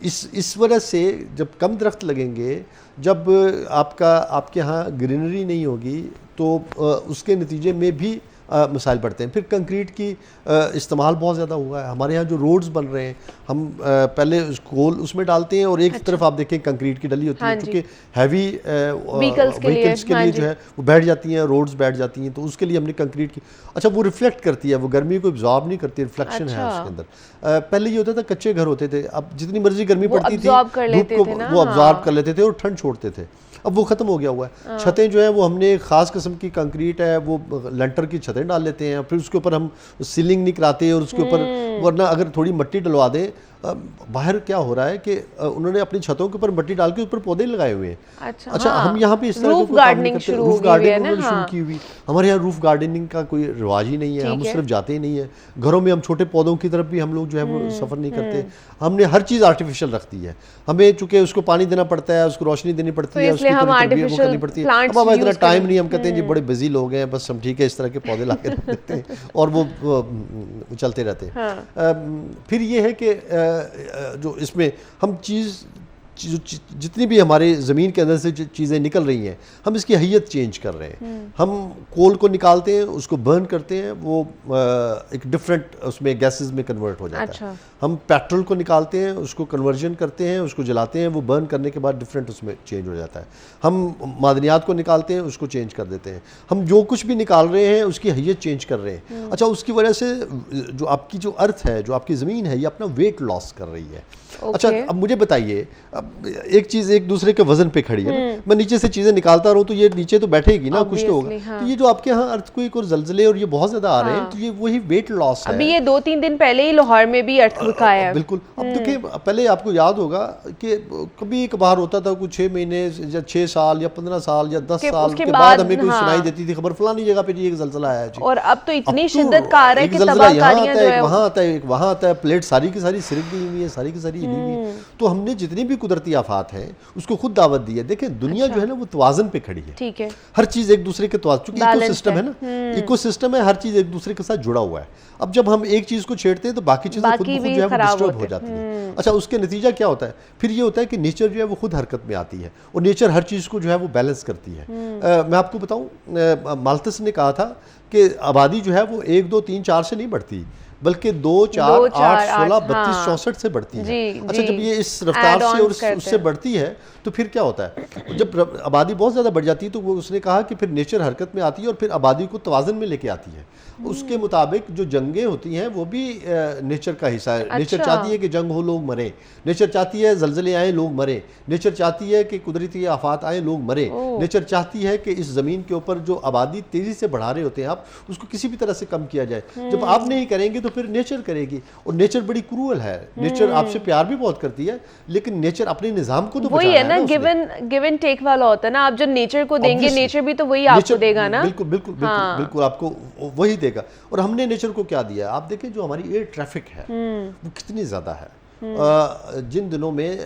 इस वजह से जब कम दरख्त लगेंगे, जब आपके यहाँ ग्रीनरी नहीं होगी, तो उसके नतीजे में भी मसाइल बढ़ते हैं। फिर कंक्रीट की इस्तेमाल बहुत ज़्यादा हुआ है। हमारे यहाँ जो रोड्स बन रहे हैं, हम पहले कोल उसमें डालते हैं और एक तरफ आप देखें कंक्रीट की डली होती है, क्योंकि हैवी व्हीकल्स के लिए जो है वो बैठ जाती हैं, रोड्स बैठ जाती हैं, तो उसके लिए हमने कंक्रीट की, अच्छा, वो रिफ्लेक्ट करती है, वो गर्मी को एब्जॉर्ब नहीं करती, रिफ्लेक्शन है उसके अंदर। पहले ये होता था कच्चे घर होते थे, अब जितनी मर्जी गर्मी पड़ती थी धूप को वो अब्जॉर्ब कर लेते थे और ठंड छोड़ते थे। अब वो ख़त्म हो गया हुआ है। छतें जो है वो हमने ख़ास किस्म की कंक्रीट है, वो लंटर की छतें डाल लेते हैं, फिर उसके ऊपर हम सीलिंग नहीं कराते, और उसके ऊपर वरना अगर थोड़ी मिट्टी डलवा दें बाहर क्या हो रहा है कि उन्होंने अपनी छतों के ऊपर मिट्टी डाल के ऊपर पौधे लगाए हुए हैं। अच्छा हाँ। हम यहाँ पे इस तरह रूफ गार्डनिंग शुरू रूफ हो गई गार्डनिंग है ना, उन्होंने शुरू हाँ। की हुई। हमारे यहाँ रूफ गार्डनिंग का कोई रिवाज ही नहीं है, हम सिर्फ जाते ही नहीं है घरों में, हम छोटे पौधों की तरफ भी हम लोग जो है वो सफ़र नहीं करते। हमने हर चीज़ आर्टिफिशियल रख दी है, हमें चूंकि उसको पानी देना पड़ता है, उसको रोशनी देनी पड़ती है, उसकी हम थोड़ी तरबियत वो करनी artificial पड़ती है। plants अब इतना use टाइम नहीं, हम कहते हैं जी बड़े बिजी लोग हैं, बस हम ठीक है इस तरह के पौधे ला के रख देते हैं और वो चलते रहते हैं। फिर ये है कि जो इसमें हम जितनी भी हमारे ज़मीन के अंदर से चीज़ें निकल रही हैं, हम इसकी हैयत चेंज कर रहे हैं। हम कोल को निकालते हैं, उसको बर्न करते हैं, वो एक डिफरेंट उसमें गैसेस में कन्वर्ट हो जाता है। हम पेट्रोल को निकालते हैं, उसको कन्वर्जन करते हैं, उसको जलाते हैं, वो बर्न करने के बाद डिफरेंट उसमें चेंज हो जाता है। हम मादनियात को निकालते हैं, उसको चेंज कर देते हैं। हम जो कुछ भी निकाल रहे हैं उसकी हैयत चेंज कर रहे हैं। अच्छा, उसकी वजह से जो आपकी जो अर्थ है, जो आपकी ज़मीन है, ये अपना वेट लॉस कर रही है। अच्छा, अब मुझे बताइए, अब एक चीज़ एक दूसरे के वजन पे खड़ी है ना, मैं नीचे से चीज़ें निकालता रहूँ तो ये नीचे तो बैठेगी ना, कुछ तो होगा। तो ये जो आपके यहाँ अर्थक्वेक और जलजले और ये बहुत ज़्यादा आ रहे हैं, तो ये वही वेट लॉस है। अभी ये 2-3 दिन पहले ही लाहौर में भी अर्थक्वेक आया है। बिल्कुल। अब देखिए, पहले आपको याद होगा कि कभी कभार होता था, कुछ 6 महीने या 6 साल या 15 साल या 10 साल के बाद हमें कोई सुनाई देती थी खबर, फलानी जगह पे एक जलजला आया है। और अब तो इतनी शिद्दत का आ रहा है कि तबाहकारियां जो है वहाँ आता है, एक वहाँ आता है, प्लेट सारी की सारी सिरक गई हुई है, सारी की सारी हिली हुई है। तो हमने जितनी भी कुदरती आफात हैं उसको खुद दावत दी है। देखें, दुनिया जो है ना वो तवाज़न पे खड़ी है। ठीक है, हर चीज़ एक दूसरे के तवाज़न, चूंकि इकोसिस्टम है ना, इकोसिस्टम है, हर चीज़ एक दूसरे के साथ जुड़ा हुआ है। अब जब हम एक चीज़ को छेड़ते हैं तो बाकी चीज़ें खुद ब खुद जो है वो डिस्टर्ब हो जाती है। अच्छा, उसके नतीजा क्या होता है? फिर ये होता है कि नेचर जो है वो खुद हरकत में आती है और नेचर हर चीज़ को जो है वो बैलेंस करती है। मैं आपको बताऊँ, माल्थस ने कहा था कि आबादी जो है वो 1, 2, 3, 4 से नहीं बढ़ती, बल्कि 2, 4, 8, 16, 32, 64 से बढ़ती है। अच्छा, जब ये इस रफ्तार से और उससे बढ़ती है तो फिर क्या होता है? जब आबादी बहुत ज़्यादा बढ़ जाती है तो वो उसने कहा कि फिर नेचर हरकत में आती है और फिर आबादी को तवाज़न में लेके आती है। उसके मुताबिक जो जंगें होती हैं वो भी नेचर का हिस्सा है। नेचर चाहती है कि जंग हो, लोग मरें। नेचर चाहती है ज़लज़ले आए, लोग मरें। नेचर चाहती है कि कुदरती आफात आए, लोग मरें। नेचर चाहती है कि इस ज़मीन के ऊपर जो आबादी तेज़ी से बढ़ा रहे होते हैं आप, उसको किसी भी तरह से कम किया जाए। जब आप नहीं करेंगे तो फिर नेचर करेगी, और नेचर बड़ी क्रूअल है। नेचर आपसे प्यार भी बहुत करती है, लेकिन नेचर अपने निज़ाम को तो वही है ना, गिव एंड टेक वाला होता है ना। आप जो नेचर को देंगे, नेचर भी तो वही आपको देगा ना। बिल्कुल बिल्कुल बिल्कुल बिल्कुल, आपको वही देगा। और हमने नेचर को क्या दिया? आप देखें, जो हमारी एयर ट्रैफिक है वो कितनी ज़्यादा है। जिन दिनों में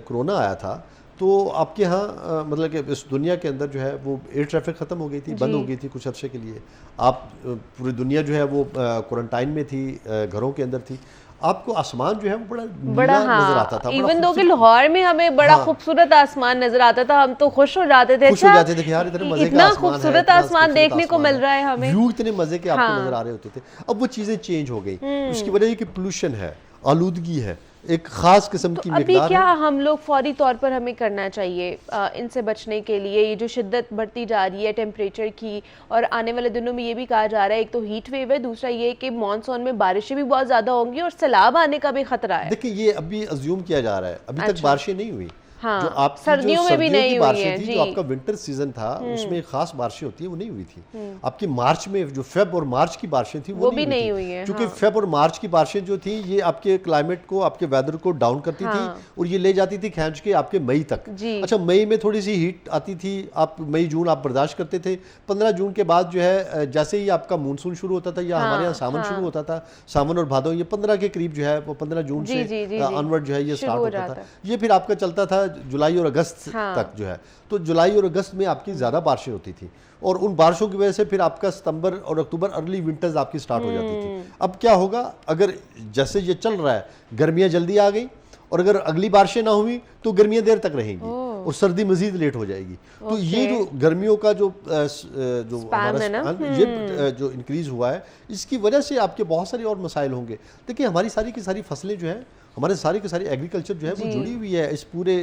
कोरोना आया था तो आपके यहाँ मतलब कि इस दुनिया के अंदर जो है वो एयर ट्रैफिक ख़त्म हो गई थी, बंद हो गई थी कुछ अरसे के लिए। आप पूरी दुनिया जो है वो क्वारंटाइन में थी, घरों के अंदर थी। आपको आसमान जो है वो बड़ा नजर आता था। इवन दो कि लाहौर में हमें बड़ा खूबसूरत आसमान नजर आता था, हम तो खुश हो जाते थे। खुश हो जाते थे कि यार इतने मजे का आसमान है, खूबसूरत आसमान देखने को मिल रहा है हमें। व्यू इतने मजे के आपको नजर आ रहे होते थे। अब वो चीजें चेंज हो गई। उसकी वजह ये कि पोल्यूशन है, आलूदगी है, एक खास किस्म की अभी क्या हम लोग फौरी तौर पर हमें करना चाहिए इनसे बचने के लिए? ये जो शिद्दत बढ़ती जा रही है टेम्परेचर की, और आने वाले दिनों में ये भी कहा जा रहा है, एक तो हीट वेव है, दूसरा ये कि मानसून में बारिशें भी बहुत ज़्यादा होंगी और सैलाब आने का भी खतरा है। देखिए, ये अभी अज्यूम किया जा रहा है, अभी तक बारिशें नहीं हुई। हाँ, जो आपकी सर्दियों में भी नहीं हुई है, जो आपका विंटर सीजन था उसमें खास बारिशें होती है, वो नहीं हुई थी। आपकी मार्च में जो फेब और मार्च की बारिशें थी वो भी नहीं हुई है। क्योंकि फेब और मार्च की बारिशें जो थी ये आपके क्लाइमेट को, आपके वेदर को डाउन करती थी और ये ले जाती थी खींच के आपके मई तक। अच्छा, मई में थोड़ी सी हीट आती थी, आप मई जून आप बर्दाश्त करते थे। 15 जून के बाद जो है जैसे ही आपका मानसून शुरू होता था या हमारे यहाँ सावन शुरू होता था, सावन और भादो, ये 15 के करीब जो है वो 15 जून से ऑनवर्ड जो है ये स्टार्ट होता था। ये फिर आपका चलता था जुलाई और अगस्त तक जो है। तो जुलाई और अगस्त में आपकी ज़्यादा बारिशें होती थी और उन बारिशों की वजह से फिर आपका सितंबर और अक्टूबर अर्ली विंटर्स आपकी स्टार्ट हो जाती थी। अब क्या होगा? अगर जैसे ये चल रहा है, गर्मियाँ जल्दी आ गई और अगर अगली बारिशें ना हुई तो गर्मियाँ देर तक रहेंगी और सर्दी मजीद लेट हो जाएगी। तो ये जो गर्मियों का जो हमारा ये जो इंक्रीज हुआ है, इसकी वजह से आपके बहुत सारे और मसाइल होंगे। देखिए, हमारी सारी की सारी फसलें जो हैं, हमारे सारी की सारी एग्रीकल्चर जो है वो जुड़ी हुई है इस पूरे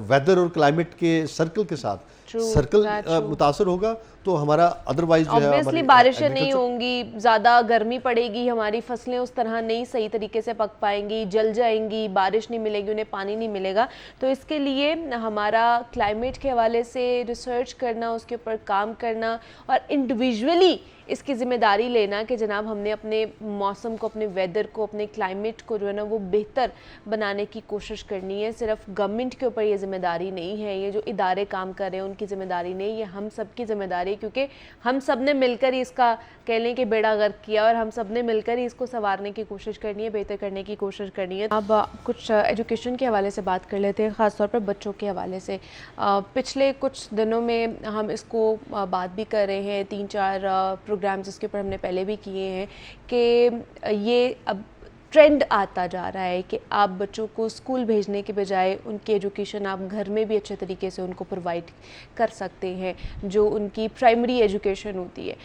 वेदर और क्लाइमेट के सर्कल के साथ। सर्कल मुतासर होगा तो हमारा अदरवाइज जो है ऑब्वियसली बारिशें नहीं होंगी, ज़्यादा गर्मी पड़ेगी, हमारी फसलें उस तरह नहीं सही तरीके से पक पाएंगी, जल जाएंगी, बारिश नहीं मिलेगी, उन्हें पानी नहीं मिलेगा। तो इसके लिए हमारा क्लाइमेट के हवाले से रिसर्च करना, उसके ऊपर काम करना और इंडिविजुअली इसकी ज़िम्मेदारी लेना कि जनाब हमने अपने मौसम को, अपने वेदर को, अपने क्लाइमेट को जो है ना वो बेहतर बनाने की कोशिश करनी है। सिर्फ गवर्नमेंट के ऊपर ये ज़िम्मेदारी नहीं है, ये जो इदारे काम कर रहे हैं उनकी ज़िम्मेदारी नहीं, ये हम सब की ज़िम्मेदारी है, क्योंकि हम सब ने मिलकर ही इसका कह लें कि बेड़ा गर्क किया और हम सब ने मिलकर ही इसको संवारने की कोशिश करनी है, बेहतर करने की कोशिश करनी है। अब कुछ एजुकेशन के हवाले से बात कर लेते हैं, ख़ासतौर पर बच्चों के हवाले से। पिछले कुछ दिनों में हम इसको बात भी कर रहे हैं, 3-4 प्रोग्राम्स इसके ऊपर हमने पहले भी किए हैं कि ये अब ट्रेंड आता जा रहा है कि आप बच्चों को स्कूल भेजने के बजाय उनकी एजुकेशन आप घर में भी अच्छे तरीके से उनको प्रोवाइड कर सकते हैं। जो उनकी प्राइमरी एजुकेशन होती है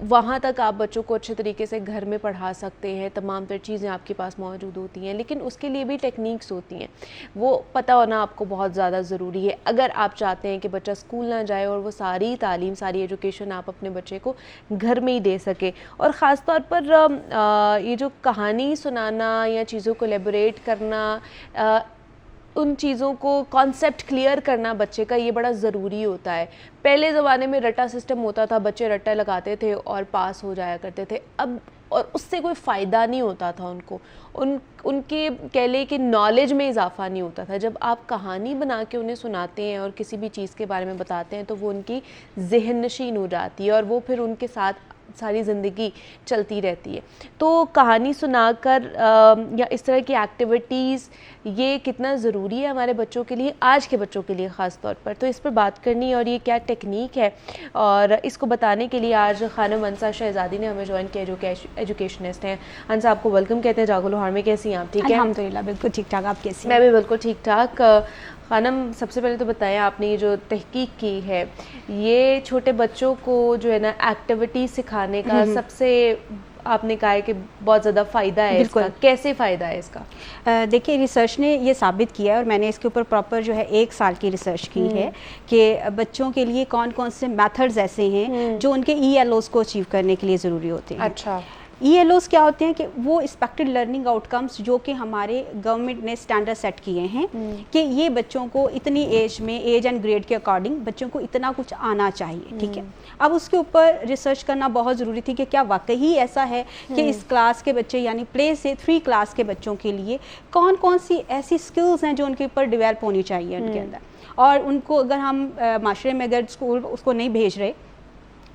वहाँ तक आप बच्चों को अच्छे तरीके से घर में पढ़ा सकते हैं, तमाम तर चीज़ें आपके पास मौजूद होती हैं, लेकिन उसके लिए भी टेक्निक्स होती हैं, वो पता होना आपको बहुत ज़्यादा ज़रूरी है अगर आप चाहते हैं कि बच्चा स्कूल ना जाए और वो सारी तालीम, सारी एजुकेशन आप अपने बच्चे को घर में ही दे सके। और ख़ास तौर पर ये जो कहानी सुनाना या चीज़ों को एलेबोरेट करना, उन चीज़ों को कॉन्सेप्ट क्लियर करना बच्चे का, ये बड़ा ज़रूरी होता है। पहले ज़माने में रट्टा सिस्टम होता था, बच्चे रट्टा लगाते थे और पास हो जाया करते थे, अब और उससे कोई फ़ायदा नहीं होता था उनको, उनके कह लें कि नॉलेज में इजाफा नहीं होता था। जब आप कहानी बना के उन्हें सुनाते हैं और किसी भी चीज़ के बारे में बताते हैं तो वो उनकी ज़हन नशीन हो जाती है और वो फिर उनके साथ सारी ज़िंदगी चलती रहती है। तो कहानी सुनाकर या इस तरह की एक्टिविटीज़ ये कितना ज़रूरी है हमारे बच्चों के लिए, आज के बच्चों के लिए ख़ास तौर पर, तो इस पर बात करनी है और ये क्या टेक्निक है और इसको बताने के लिए आज खानम अंसा शहज़ादी ने हमें ज्वाइन किया, जो कि एजुकेशनिस्ट हैं। अंसा, आपको वेलकम कहते हैं जागो लाहौर में। कैसी हैं आप? ठीक है, अल्हम्दुलिल्लाह बिल्कुल ठीक ठाक। आप कैसी हैं? मैं भी बिल्कुल ठीक ठाक। खानम, सबसे पहले तो बताएं, आपने ये जो तहकीक की है, ये छोटे बच्चों को जो है ना एक्टिविटी सिखाने का सबसे आपने कहा है कि बहुत ज़्यादा फ़ायदा है इसका, कैसे फ़ायदा है इसका? देखिए, रिसर्च ने ये साबित किया है और मैंने इसके ऊपर प्रॉपर जो है 1 साल की रिसर्च की है कि बच्चों के लिए कौन कौन से मेथड्स ऐसे हैं जो उनके ELOs को अचीव करने के लिए ज़रूरी होते हैं। अच्छा, ELOs क्या होते हैं कि वो एक्सपेक्टेड लर्निंग आउटकम्स जो कि हमारे गवर्नमेंट ने स्टैंडर्ड सेट किए हैं कि ये बच्चों को इतनी एज में, एज एंड ग्रेड के अकॉर्डिंग बच्चों को इतना कुछ आना चाहिए, ठीक है। अब उसके ऊपर रिसर्च करना बहुत ज़रूरी थी कि क्या वाकई ऐसा है कि इस क्लास के बच्चे यानी प्ले से 3 क्लास के बच्चों के लिए कौन कौन सी ऐसी स्किल्स हैं जो उनके ऊपर डेवलप होनी चाहिए उनके अंदर, और उनको अगर हम माशरे में अगर स्कूल उसको नहीं भेज रहे,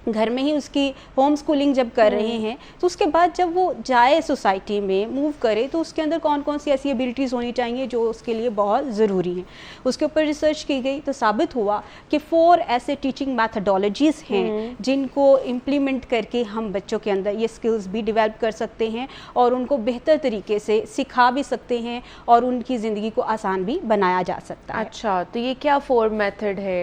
घर में ही उसकी होम स्कूलिंग जब कर रहे हैं, तो उसके बाद जब वो जाए सोसाइटी में मूव करे तो उसके अंदर कौन कौन सी ऐसी एबिलिटीज़ होनी चाहिए जो उसके लिए बहुत ज़रूरी हैं। उसके ऊपर रिसर्च की गई तो साबित हुआ कि 4 ऐसे टीचिंग मैथडोलॉजीज़ हैं जिनको इम्प्लीमेंट करके हम बच्चों के अंदर ये स्किल्स भी डेवलप कर सकते हैं और उनको बेहतर तरीके से सिखा भी सकते हैं और उनकी ज़िंदगी को आसान भी बनाया जा सकता है। अच्छा, तो ये क्या 4 मेथड है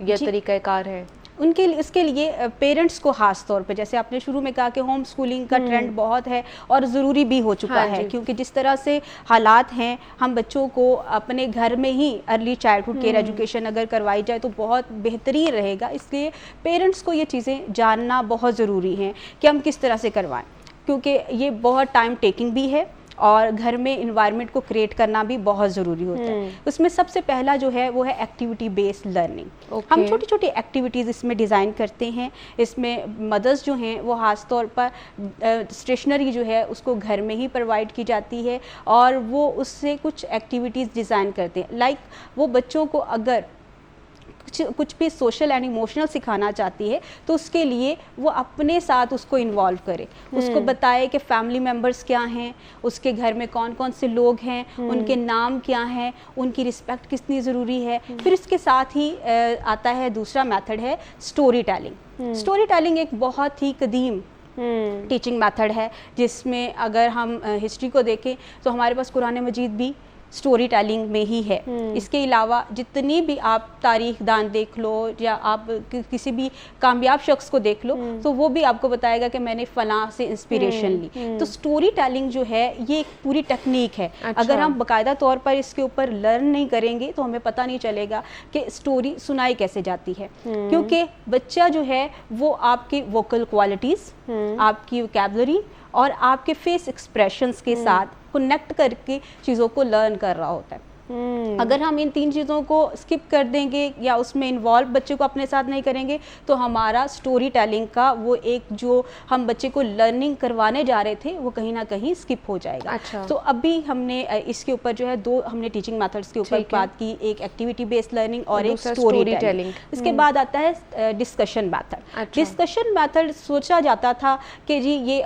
या तरीक़ाकार है? उनके इसके लिए पेरेंट्स को ख़ास तौर पे, जैसे आपने शुरू में कहा कि होम स्कूलिंग का ट्रेंड बहुत है और ज़रूरी भी हो चुका है, क्योंकि जिस तरह से हालात हैं, हम बच्चों को अपने घर में ही अर्ली चाइल्डहुड केयर एजुकेशन अगर करवाई जाए तो बहुत बेहतरीन रहेगा। इसलिए पेरेंट्स को ये चीज़ें जानना बहुत ज़रूरी है कि हम किस तरह से करवाएं, क्योंकि ये बहुत टाइम टेकिंग भी है और घर में इन्वायरमेंट को क्रिएट करना भी बहुत ज़रूरी होता है। उसमें सबसे पहला जो है वो है एक्टिविटी बेस्ड लर्निंग। हम छोटी छोटी एक्टिविटीज़ इसमें डिज़ाइन करते हैं। इसमें मदर्स जो हैं वो ख़ास तौर पर स्टेशनरी जो है उसको घर में ही प्रोवाइड की जाती है और वो उससे कुछ एक्टिविटीज़ डिज़ाइन करते हैं। लाइक वो बच्चों को अगर कुछ भी सोशल एंड इमोशनल सिखाना चाहती है तो उसके लिए वो अपने साथ उसको इन्वॉल्व करे, उसको बताए कि फैमिली मेम्बर्स क्या हैं, उसके घर में कौन कौन से लोग हैं, उनके नाम क्या हैं, उनकी रिस्पेक्ट कितनी ज़रूरी है। फिर इसके साथ ही आता है दूसरा मेथड है स्टोरी टेलिंग। स्टोरी टेलिंग एक बहुत ही कदीम टीचिंग मेथड है जिसमें अगर हम हिस्ट्री को देखें तो हमारे पास कुरान मजीद भी स्टोरी टेलिंग में ही है। इसके अलावा जितनी भी आप तारीख दान देख लो या आप किसी भी कामयाब शख्स को देख लो तो वो भी आपको बताएगा कि मैंने फलां से इंस्पिरेशन ली। तो स्टोरी टेलिंग जो है ये एक पूरी टेक्निक है। अच्छा। अगर हम बाकायदा तौर पर इसके ऊपर लर्न नहीं करेंगे तो हमें पता नहीं चलेगा कि स्टोरी सुनाई कैसे जाती है, क्योंकि बच्चा जो है वो आपकी वोकल क्वालिटीज़, आपकी वोकैबुलरी और आपके फेस एक्सप्रेशंस के साथ कनेक्ट करके चीज़ों को लर्न कर रहा होता है। अगर हम इन 3 चीज़ों को स्किप कर देंगे या उसमें इन्वॉल्व बच्चे को अपने साथ नहीं करेंगे तो हमारा स्टोरी टेलिंग का वो एक जो हम बच्चे को लर्निंग करवाने जा रहे थे वो कहीं ना कहीं स्किप हो जाएगा। अच्छा। तो अभी हमने इसके ऊपर जो है 2 हमने टीचिंग मेथड्स के ऊपर बात की, एक एक्टिविटी बेस्ड लर्निंग और एक स्टोरी टेलिंग। इसके बाद आता है डिस्कशन मेथड। डिस्कशन मेथड सोचा जाता था कि जी ये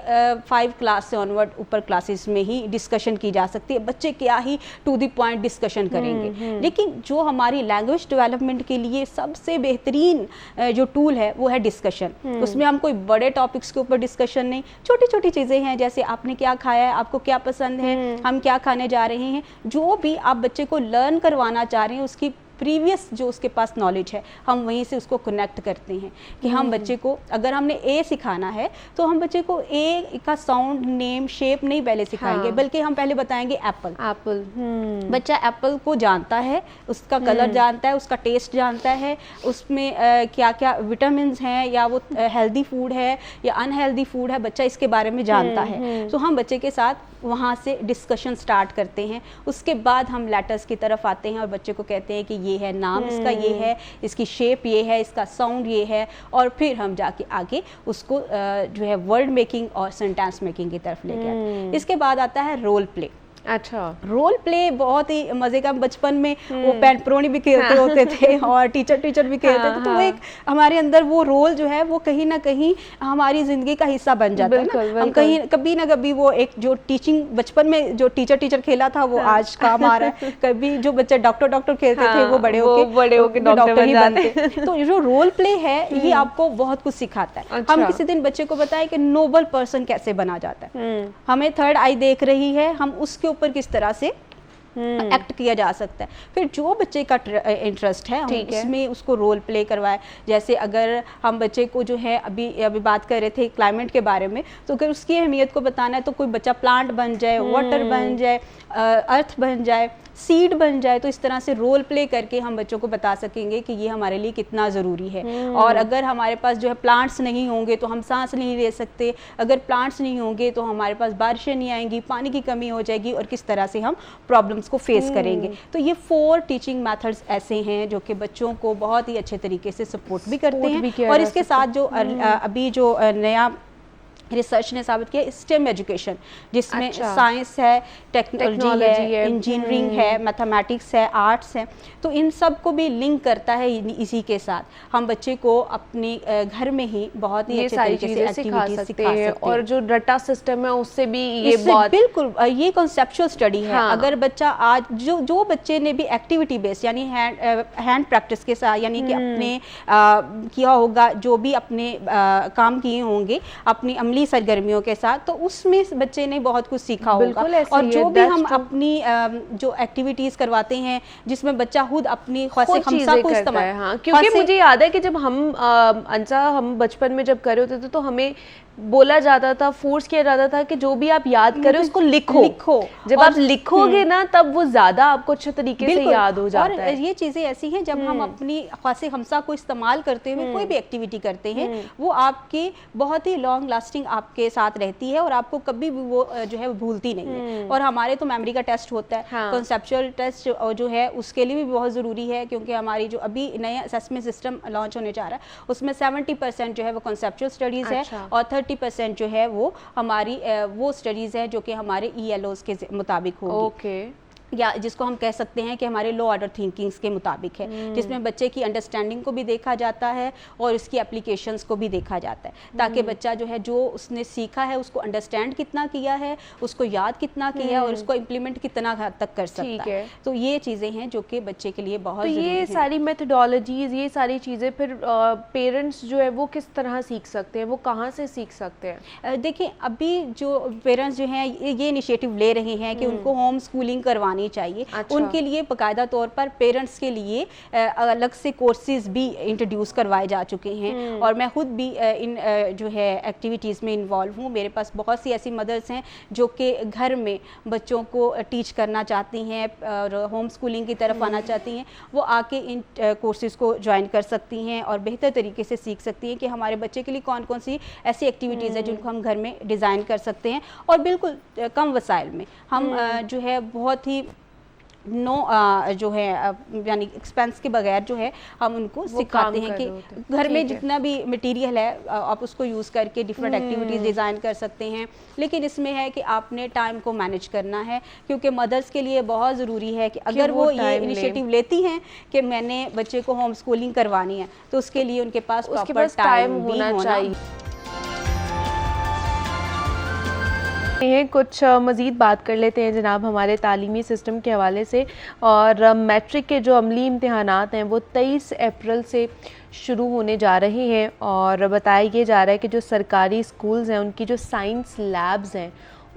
5 क्लास से ऑनवर्ड ऊपर क्लासेस में ही डिस्कशन की जा सकती है, बच्चे क्या ही टू द पॉइंट डिस्कशन करेंगे। लेकिन जो हमारी लैंग्वेज डेवलपमेंट के लिए सबसे बेहतरीन जो टूल है वो है डिस्कशन। उसमें हम कोई बड़े टॉपिक्स के ऊपर डिस्कशन नहीं, छोटी छोटी चीज़ें हैं, जैसे आपने क्या खाया है, आपको क्या पसंद है, हम क्या खाने जा रहे हैं, जो भी आप बच्चे को लर्न करवाना चाह रहे हैं उसकी प्रीवियस जो उसके पास नॉलेज है हम वहीं से उसको कनेक्ट करते हैं कि हम बच्चे को अगर हमने ए सिखाना है तो हम बच्चे को ए का साउंड, नेम, शेप नहीं पहले सिखाएंगे, बल्कि हम पहले बताएंगे एप्पल। बच्चा एप्पल को जानता है, उसका कलर जानता है, उसका टेस्ट जानता है, उसमें क्या क्या विटामिन्स हैं, या वो हेल्दी फूड है या अनहेल्दी फूड है, बच्चा इसके बारे में जानता है। तो हम बच्चे के साथ वहाँ से डिस्कशन स्टार्ट करते हैं। उसके बाद हम लेटर्स की तरफ आते हैं और बच्चे को कहते हैं कि ये है नाम इसका, ये है इसकी शेप, ये है इसका साउंड, ये है, और फिर हम जाके आगे उसको जो है वर्ड मेकिंग और सेंटेंस मेकिंग की तरफ लेके आते हैं। इसके बाद आता है रोल प्ले। अच्छा। रोल प्ले बहुत ही मजे का, बचपन में वो पैन प्रोनी भी खेलते होते थे और टीचर भी खेलते थे, तो वो एक हमारे अंदर वो रोल जो है वो कहीं ना कहीं हमारी जिंदगी का हिस्सा बन जाता है ना। हम कहीं कभी ना कभी वो एक जो टीचिंग बचपन में जो टीचर खेला था वो आज काम आ रहा है। कभी जो बच्चे डॉक्टर खेलते थे वो बड़े होके डॉक्टर ही बनते। तो जो रोल प्ले है ये आपको बहुत कुछ सिखाता है। हम किसी दिन बच्चे को बताएं कि नोबल पर्सन कैसे बना जाता है, हमें थर्ड आई देख रही है, हम उसके ऊपर किस तरह से एक्ट किया जा सकता है। फिर जो बच्चे का इंटरेस्ट है हम उसमें उसको रोल प्ले करवाए। जैसे अगर हम बच्चे को जो है अभी बात कर रहे थे क्लाइमेट के बारे में, तो अगर उसकी अहमियत को बताना है तो कोई बच्चा प्लांट बन जाए, वाटर बन जाए, अर्थ बन जाए, सीड बन जाए, तो इस तरह से रोल प्ले करके हम बच्चों को बता सकेंगे कि ये हमारे लिए कितना ज़रूरी है। और अगर हमारे पास जो है प्लांट्स नहीं होंगे तो हम सांस नहीं ले सकते, अगर प्लांट्स नहीं होंगे तो हमारे पास बारिशें नहीं आएंगी, पानी की कमी हो जाएगी, और किस तरह से हम प्रॉब्लम्स को फेस करेंगे। तो ये 4 टीचिंग मेथड्स ऐसे हैं जो कि बच्चों को बहुत ही अच्छे तरीके से सपोर्ट भी करते हैं। और इसके साथ जो अभी जो नया रिसर्च ने साबित किया स्टेम एजुकेशन, जिसमें साइंस है, टेक्नोलॉजी है, इंजीनियरिंग है, मैथमेटिक्स है, आर्ट्स है, तो इन सब को भी लिंक करता है इसी के साथ। हम बच्चे को अपने घर में ही बहुत ही अच्छे तरीके से एक्टिविटीज सिखा सकते हैं। और जो रटा सिस्टम है उससे भी ये बहुत बिल्कुल ये कॉन्सेप्चुअल स्टडी है। अगर बच्चा आज जो बच्चे ने भी एक्टिविटी बेस्ड यानी हैंड प्रैक्टिस के साथ, यानी कि अपने किया होगा, जो भी अपने काम किए होंगे अपनी सरगर्मियों के साथ, तो उसमें बच्चे ने बहुत कुछ सीखा होगा। और जो भी हम अपनी जो एक्टिविटीज करवाते हैं जिसमें बच्चा खुद अपनी ख्वासे खमसा को इस्तेमाल, क्योंकि मुझे याद है कि जब हम बचपन में जब कर रहे होते थे तो हमें बोला जाता था, फोर्स किया जाता था कि जो भी आप याद करें उसको लिखो। जब आप लिखोगे ना तब वो ज्यादा आपको अच्छे तरीके से याद हो जाता है। और ये चीजें ऐसी हैं जब हम अपनी ख्वासे हमसा को इस्तेमाल करते हुए कोई भी एक्टिविटी करते हैं वो आपकी बहुत ही लॉन्ग लास्टिंग आपके साथ रहती है और आपको कभी भी वो जो है भूलती नहीं है। और हमारे तो मेमोरी का टेस्ट होता है, कॉन्सेप्चुअल टेस्ट जो है उसके लिए भी बहुत ज़रूरी है, क्योंकि हमारी जो अभी नया असेसमेंट सिस्टम लॉन्च होने जा रहा है उसमें 70% जो है वो कॉन्सेप्चुअल स्टडीज़ है और 30% जो है वो हमारी वो स्टडीज़ है जो कि हमारे ELOs के मुताबिक होगी। या जिसको हम कह सकते हैं कि हमारे लो ऑर्डर थिंकिंग्स के मुताबिक है, जिसमें बच्चे की अंडरस्टैंडिंग को भी देखा जाता है और इसकी एप्लीकेशंस को भी देखा जाता है, ताकि बच्चा जो है जो उसने सीखा है उसको अंडरस्टैंड कितना किया है, उसको याद कितना किया और उसको इम्प्लीमेंट कितना हद तक कर सकता है। तो ये चीज़ें हैं जो कि बच्चे के लिए बहुत ज़रूरी हैं। ये सारी मेथडोलॉजीज, ये सारी चीज़ें फिर पेरेंट्स जो है वो किस तरह सीख सकते हैं, वो कहाँ से सीख सकते हैं? देखिए अभी जो पेरेंट्स जो हैं ये इनिशिएटिव ले रहे हैं कि उनको होम स्कूलिंग करवानी चाहिए। उनके लिए बाकायदा तौर पर पेरेंट्स के लिए अलग से कोर्सेज भी इंट्रोड्यूस करवाए जा चुके हैं और मैं खुद भी इन जो है एक्टिविटीज़ में इन्वॉल्व हूँ। मेरे पास बहुत सी ऐसी मदर्स हैं जो कि घर में बच्चों को टीच करना चाहती हैं और होम स्कूलिंग की तरफ आना चाहती हैं, वो आके इन कोर्सेज़ को ज्वाइन कर सकती हैं और बेहतर तरीके से सीख सकती हैं कि हमारे बच्चे के लिए कौन कौन सी ऐसी एक्टिविटीज़ है जिनको हम घर में डिज़ाइन कर सकते हैं और बिल्कुल कम वसाइल में हम जो है बहुत ही नो जो है यानी एक्सपेंस के बगैर जो है हम उनको सिखाते हैं कि घर में जितना भी मटेरियल है आप उसको यूज़ करके डिफरेंट एक्टिविटीज़ डिज़ाइन कर सकते हैं। लेकिन इसमें है कि आपने टाइम को मैनेज करना है, क्योंकि मदर्स के लिए बहुत ज़रूरी है कि अगर वो ये इनिशिएटिव लेती हैं कि मैंने बच्चे को होम स्कूलिंग करवानी है, तो उसके लिए उनके पास प्रॉपर टाइम होना चाहिए। कुछ मज़ीद बात कर लेते हैं जनाब हमारे तालीमी सिस्टम के हवाले से। और मैट्रिक के जो अमली इम्तिहानात हैं वो 23 अप्रैल से शुरू होने जा रहे हैं। और बताया ये जा रहा है कि जो सरकारी स्कूल्स हैं उनकी जो साइंस लैब्स हैं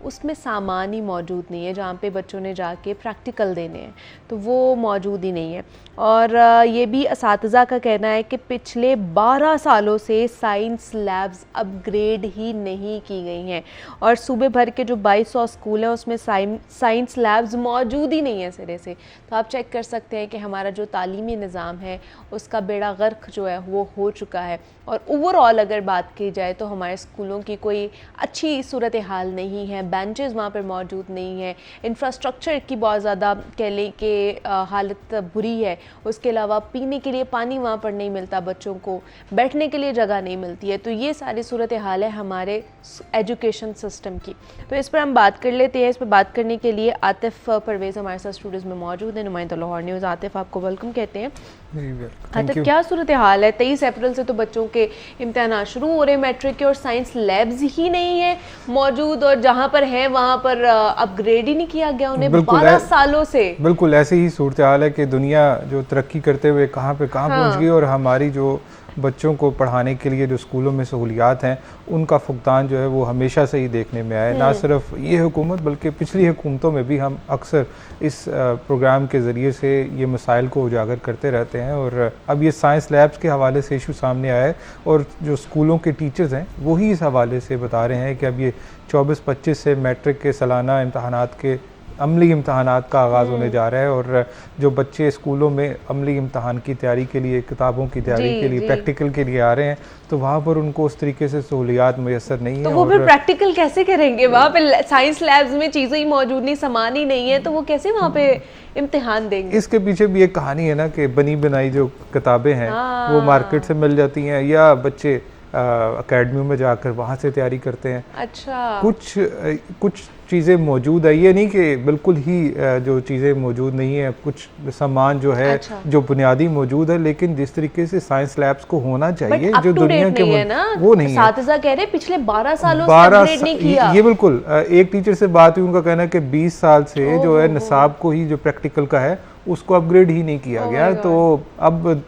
उसमें सामान ही मौजूद नहीं है, जहाँ पे बच्चों ने जाके प्रैक्टिकल देने हैं तो वो मौजूद ही नहीं है। और ये भी असातिज़ा का कहना है कि पिछले 12 सालों से साइंस लैब्स अपग्रेड ही नहीं की गई हैं। और सूबे भर के जो 2200 स्कूल हैं उसमें साइंस लैब्स मौजूद ही नहीं है सिरे से। तो आप चेक कर सकते हैं कि हमारा जो तालीमी निज़ाम है उसका बेड़ा गर्क जो है वो हो चुका है। और ओवरऑल अगर बात की जाए तो हमारे स्कूलों की कोई अच्छी सूरत हाल नहीं है, बेंचेस वहाँ पर मौजूद नहीं है, इंफ्रास्ट्रक्चर की बहुत ज़्यादा कह लें कि हालत बुरी है। उसके अलावा पीने के लिए पानी वहाँ पर नहीं मिलता, बच्चों को बैठने के लिए जगह नहीं मिलती है। तो ये सारी सूरत हाल है हमारे एजुकेशन सिस्टम की। तो इस पर हम बात कर लेते हैं। इस पर बात करने के लिए आतिफ परवेज़ हमारे साथ स्टूडियोज़ में मौजूद है, नुमाइंदा लाहौर न्यूज़। आतिफ आपको वेलकम कहते हैं। आतिफ क्या सूरत हाल है? 23 अप्रैल से तो बच्चों के इम्तिहान शुरू हो रहे हैं मैट्रिक के, और साइंस लैब्स ही नहीं है मौजूद, और जहाँ पर है वहाँ पर अपग्रेड ही नहीं किया गया उन्हें 12 सालों से। बिल्कुल ऐसे ही सूरत हाल है कि दुनिया जो तरक्की करते हुए कहाँ पहुँच गई, और हमारी जो बच्चों को पढ़ाने के लिए जो स्कूलों में सहूलियात हैं उनका फुकदान जो है वो हमेशा से ही देखने में आया। ना सिर्फ ये हुकूमत बल्कि पिछली हुकूमतों में भी हम अक्सर इस प्रोग्राम के ज़रिए से ये मसाइल को उजागर करते रहते हैं। और अब ये साइंस लैब्स के हवाले से इशू सामने आया है, और जो स्कूलों के टीचर्स हैं वही इस हवाले से बता रहे हैं कि अब ये 24-25 से मैट्रिक के सालाना इम्तहानात के अमली इम्तहानात का आगाज़ होने जा रहा है। और जो बच्चे स्कूलों में अमली इम्तहान की तैयारी के लिए, किताबों की तैयारी के लिए, प्रैक्टिकल के लिए आ रहे हैं, तो वहाँ पर उनको उस तरीके से सहूलियात मैसर नहीं है। तो वो फिर प्रैक्टिकल कैसे करेंगे? वहाँ पे साइंस लैब्स में चीज़ें ही मौजूद नहीं, सामान ही नहीं है, तो वो कैसे वहाँ पे इम्तिहान देंगे? इसके पीछे भी एक कहानी है ना कि बनी बनाई जो किताबें हैं वो मार्केट से मिल जाती हैं, या बच्चे अकेडमियों में जाकर वहाँ से तैयारी करते हैं। अच्छा, कुछ चीज़ें मौजूद है, ये नहीं कि बिल्कुल ही जो चीज़ें मौजूद नहीं है, कुछ सामान जो है जो बुनियादी मौजूद है, लेकिन जिस तरीके से साइंस लैब्स को होना चाहिए जो दुनिया के वो नहीं है। सातिज़ा कह रहे पिछले 12 सालों से अपग्रेड नहीं किया। ये बिल्कुल एक टीचर से बात हुई, उनका कहना है कि 20 साल से जो है निसाब को ही जो प्रैक्टिकल का है उसको अपग्रेड ही नहीं किया गया। तो अब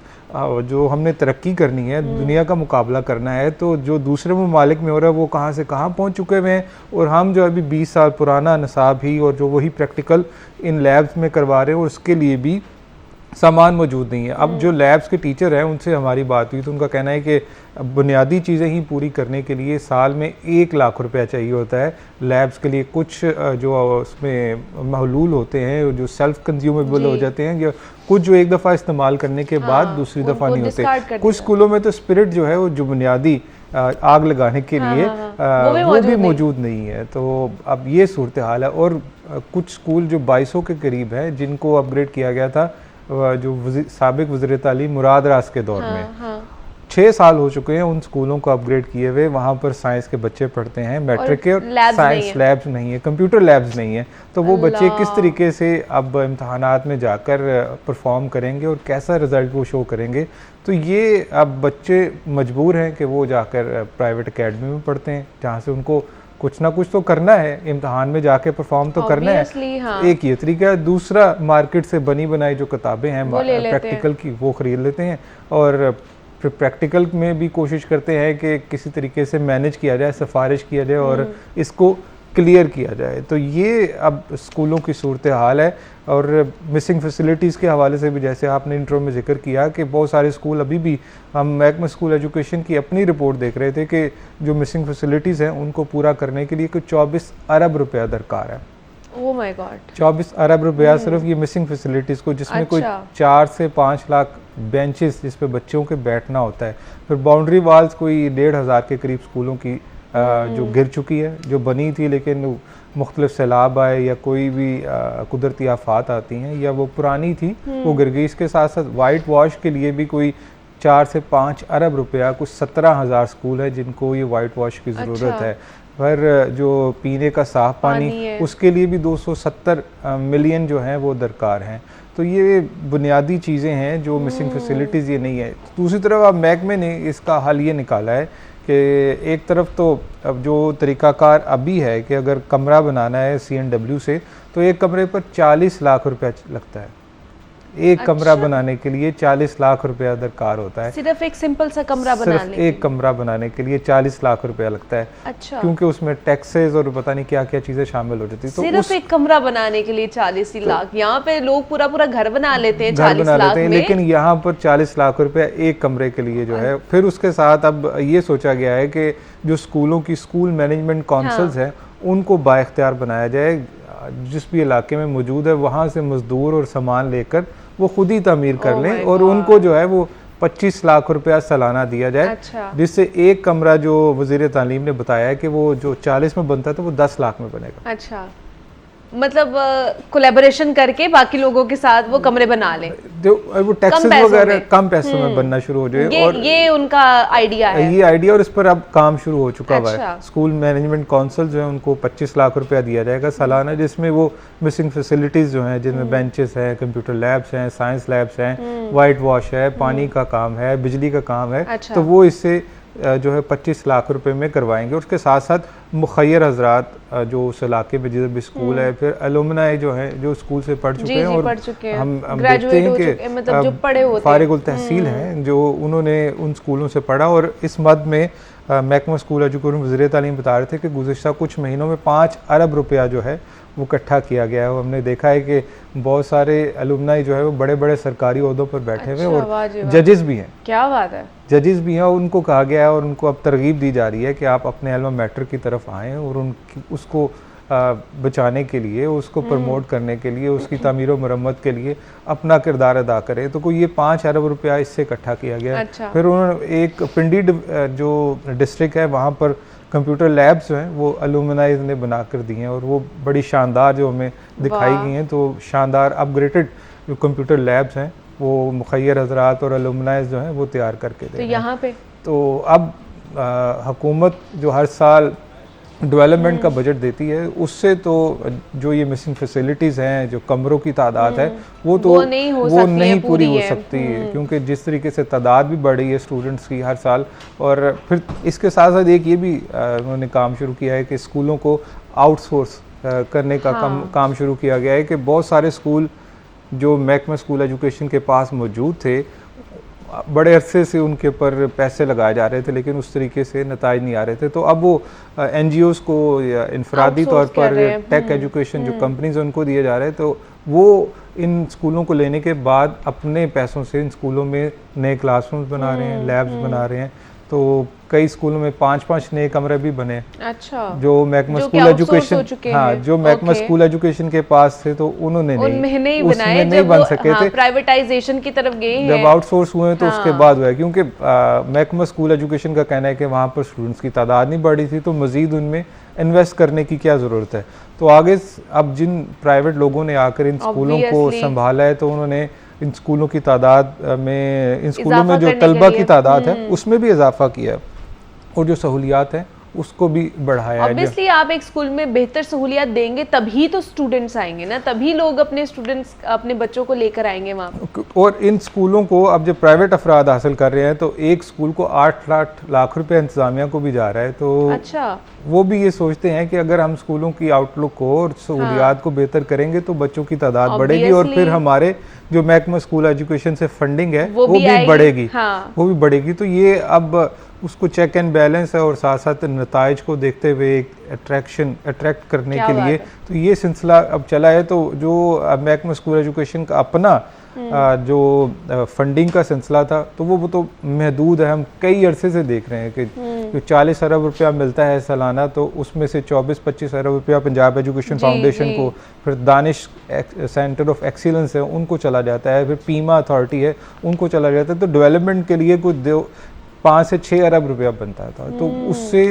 जो हमने तरक्की करनी है, दुनिया का मुकाबला करना है, तो जो दूसरे ममालिक में हो रहा है वो कहाँ से कहाँ पहुँच चुके हुए हैं, और हम जो अभी 20 साल पुराना निसाब ही और जो वही प्रैक्टिकल इन लैब्स में करवा रहे हैं, और उसके लिए भी सामान मौजूद नहीं है। अब जो लैब्स के टीचर हैं उनसे हमारी बात हुई तो उनका कहना है कि बुनियादी चीज़ें ही पूरी करने के लिए साल में 1 लाख रुपया चाहिए होता है लैब्स के लिए। कुछ जो उसमें महलूल होते हैं जो सेल्फ कंज्यूमेबल हो जाते हैं, या कुछ जो एक दफ़ा इस्तेमाल करने के बाद दूसरी दफ़ा नहीं होते। कुछ स्कूलों में तो स्पिरिट जो है वो जो बुनियादी आग लगाने के लिए वो भी मौजूद नहीं है। तो अब ये सूरत हाल है। और कुछ स्कूल जो 2200 के करीब हैं जिनको अपग्रेड किया गया था जो साबिक वज़ीर तालीम मुराद रास के दौर में 6 साल हो चुके हैं उन स्कूलों को अपग्रेड किए हुए। वहाँ पर साइंस के बच्चे पढ़ते हैं, मैट्रिक के, और साइंस लैब्स नहीं है, कंप्यूटर लैब्स नहीं है। तो वो बच्चे किस तरीके से अब इम्तहानात में जाकर परफॉर्म करेंगे और कैसा रिज़ल्ट वो शो करेंगे। तो ये अब बच्चे मजबूर हैं कि वो जाकर प्राइवेट अकेडमी में पढ़ते हैं, जहाँ से उनको कुछ ना कुछ तो करना है, इम्तहान में जाके परफॉर्म तो करना है। हाँ। एक ये तरीका है। दूसरा, मार्केट से बनी बनाई जो किताबें हैं प्रैक्टिकल की वो ख़रीद लेते हैं, और फिर प्रैक्टिकल में भी कोशिश करते हैं कि किसी तरीके से मैनेज किया जाए, सिफारिश किया जाए और इसको क्लियर किया जाए। तो ये अब स्कूलों की सूरत हाल है। और मिसिंग फैसिलिटीज़ के हवाले से भी जैसे आपने इंट्रो में जिक्र किया कि बहुत सारे स्कूल अभी भी, हम महकमा स्कूल एजुकेशन की अपनी रिपोर्ट देख रहे थे कि जो मिसिंग फैसिलिटीज़ हैं उनको पूरा करने के लिए कुछ 24 अरब रुपया दरकार है। ओह माय गॉड, 24 अरब रुपया सिर्फ ये मिसिंग फैसिलिटीज़ को, जिसमें कोई 4 से 5 लाख बेंचेस जिस पे बच्चों के बैठना होता है। फिर बाउंड्री वाल्स कोई 1500 के करीब स्कूलों की जो गिर चुकी है, जो बनी थी लेकिन मुख्तलिफ सैलाब आए या कोई भी कुदरती आफात आती हैं या वो पुरानी थी वो गिर गई। इसके साथ साथ वाइट वॉश के लिए भी कोई 4 से 5 अरब रुपया, कुछ 17,000 स्कूल है जिनको ये वाइट वॉश की ज़रूरत है। पर जो पीने का साफ़ पानी उसके लिए भी 270 मिलियन जो हैं वो दरकार हैं। तो ये बुनियादी चीज़ें हैं जो मिसिंग फैसिलिटीज़ ये नहीं है। दूसरी तरफ अब महकमे ने इसका हल ये निकाला है कि एक तरफ तो अब जो तरीक़ाकार अभी है कि अगर कमरा बनाना है CNW से तो एक कमरे पर 40 लाख रुपया लगता है। एक कमरा बनाने के लिए 40 लाख रुपया दरकार होता है। सिर्फ एक सिंपल सा कमरा बनाने एक कमरा बनाने के लिए 40 लाख रुपया लगता है। अच्छा। क्योंकि उसमें टैक्सेस और पता नहीं क्या क्या चीज़ें शामिल हो जाती है। तो सिर्फ एक कमरा बनाने के लिए 40 लाख। यहाँ पे लोग पूरा पूरा घर बना लेते हैं 40 लाख में। लेकिन यहाँ पर 40 लाख रुपया एक कमरे के लिए जो है। फिर उसके साथ अब ये सोचा गया है कि जो स्कूलों की स्कूल मैनेजमेंट काउंसिल्स हैं उनको बाइख्तियार बनाया जाए। जिस भी इलाके में मौजूद है वहाँ से मजदूर और सामान लेकर वो खुद ही तामीर कर लें और उनको जो है वो 25 लाख रुपया सालाना दिया जाए। अच्छा। जिससे एक कमरा जो वज़ीर तालीम ने बताया है कि वो जो 40 में बनता था वो 10 लाख में बनेगा। अच्छा, मतलब कोलैबोरेशन करके बाकी लोगों के साथ वो कमरे बना लें जो वो टैक्सेस वगैरह कम पैसों में बनना शुरू हो जाए। और ये उनका आइडिया है। ये आइडिया और इस पर अब काम शुरू हो चुका हुआ अच्छा। है। स्कूल मैनेजमेंट काउंसिल जो है उनको 25 लाख रुपया दिया जाएगा सालाना, जिसमें वो मिसिंग फैसिलिटीज़ जो हैं जिनमें बेंचेस हैं, कंप्यूटर लैब्स हैं, साइंस लैब्स हैं, वाइट वॉश है, पानी का काम है, बिजली का काम है। अच्छा। तो वो इससे जो है 25 लाख रुपए में करवाएंगे। उसके साथ साथ मुखैर हजरात जो उस इलाके में जिधर भी स्कूल है, फिर एलुमनाई जो है जो स्कूल से पढ़ चुके हैं और हम देखते हैं कि मतलब जो पढ़े होते फारिग उल तहसील हैं जो उन्होंने उन स्कूलों से पढ़ा। और इस मद में महकमा स्कूल एजुकेशन वज़ीर तालीम बता रहे थे कि गुज़िश्ता कुछ महीनों में 5 अरब रुपया जो है वो इकट्ठा किया गया है। हमने देखा है कि बहुत सारे अलुमनाई जो है वो बड़े बड़े सरकारी ओहदों पर बैठे हुए और जजेस भी हैं। क्या बात है। जजेस भी हैं और उनको कहा गया है और उनको अब तरगीब दी जा रही है कि आप अपने अल्मा मैटर की तरफ आएँ और उनकी उसको बचाने के लिए, उसको प्रमोट करने के लिए, उसकी तामीर व मरम्मत के लिए अपना किरदार अदा करें। तो कोई ये 5 अरब रुपया इससे इकट्ठा किया गया। अच्छा। फिर उन्होंने एक पिंडी जो डिस्ट्रिक्ट है वहाँ पर कंप्यूटर लैब्स जो हैं वो अलुमनाइज ने बना कर दी हैं और वो बड़ी शानदार जो हमें दिखाई गई हैं। तो शानदार अपग्रेडेड जो कंप्यूटर लैब्स हैं वो मुखैर हजरात और अलुमनाइज जो हैं वो तैयार करके दे। तो यहाँ पे तो अब हुकूमत जो हर साल डेवलपमेंट का बजट देती है उससे तो जो ये मिसिंग फैसिलिटीज़ हैं, जो कमरों की तादाद है वो नहीं पूरी हो सकती है क्योंकि जिस तरीके से तादाद भी बढ़ रही है स्टूडेंट्स की हर साल। और फिर इसके साथ साथ एक ये भी उन्होंने काम शुरू किया है कि स्कूलों को आउटसोर्स करने का काम शुरू किया गया है कि बहुत सारे स्कूल जो महकमा स्कूल एजुकेशन के पास मौजूद थे बड़े अरसे से उनके ऊपर पैसे लगाए जा रहे थे लेकिन उस तरीके से नताइज नहीं आ रहे थे। तो अब वो NGOs को या इनफरादी तौर पर टेक एजुकेशन जो कंपनीज हैं उनको दिए जा रहे हैं। तो वो इन स्कूलों को लेने के बाद अपने पैसों से इन स्कूलों में नए क्लासरूम्स बना रहे हैं, लैब्स बना रहे हैं। तो कई स्कूलों में 5-5 नए कमरे भी बने। अच्छा। जो महकमा स्कूल एजुकेशन जो महकमा स्कूल एजुकेशन के पास थे तो उन्होंने नहीं बनाए, नहीं बन सके थे, प्राइवेटाइजेशन की तरफ गए हैं। जब आउटसोर्स हुए तो उसके बाद हुआ क्योंकि महकमा स्कूल एजुकेशन का कहना है कि वहाँ पर स्टूडेंट्स की तादाद नहीं बढ़ी थी तो मजीद उनमें इन्वेस्ट करने की क्या ज़रूरत है। तो आगे अब जिन प्राइवेट लोगों ने आकर इन स्कूलों को संभाला है तो उन्होंने इन स्कूलों की तादाद में, इन स्कूलों में जो तलबा की तादाद है उसमें भी इजाफा किया और जो सहूलियात हैं उसको भी बढ़ाया है। ऑब्वियसली आप एक स्कूल में बेहतर सहूलियात देंगे तभी तो स्टूडेंट्स आएंगे ना, तभी लोग अपने बच्चों को लेकर आएंगे वहाँ। और इन स्कूलों को अब जब प्राइवेट अफराद हासिल कर रहे हैं तो एक स्कूल को 8 लाख रुपए इंतजामिया को भी जा रहा है। तो अच्छा। वो भी ये सोचते हैं कि अगर हम स्कूलों की आउटलुक को और सहूलियात को बेहतर करेंगे तो बच्चों की तादाद बढ़ेगी और फिर हमारे जो महकमा स्कूल एजुकेशन से फंडिंग है वो भी बढ़ेगी। वो भी बढ़ेगी। तो ये अब उसको चेक एंड बैलेंस है और साथ साथ नताइज को देखते हुए एक अट्रैक्ट करने के लिए तो ये सिलसिला अब चला है। तो जो महकमा स्कूल एजुकेशन का अपना जो फंडिंग का सिलसिला था तो वो तो महदूद है। हम कई अरसे से देख रहे हैं कि जो 40 अरब रुपया मिलता है सालाना तो उसमें से 24-25 अरब रुपया पंजाब एजुकेशन फाउंडेशन को, फिर दानिश सेंटर ऑफ एक्सीलेंस है उनको चला जाता है, फिर पीमा अथॉरिटी है उनको चला जाता है। तो डेवलपमेंट के लिए कुछ 5 से 6 अरब रुपया बनता था। तो उससे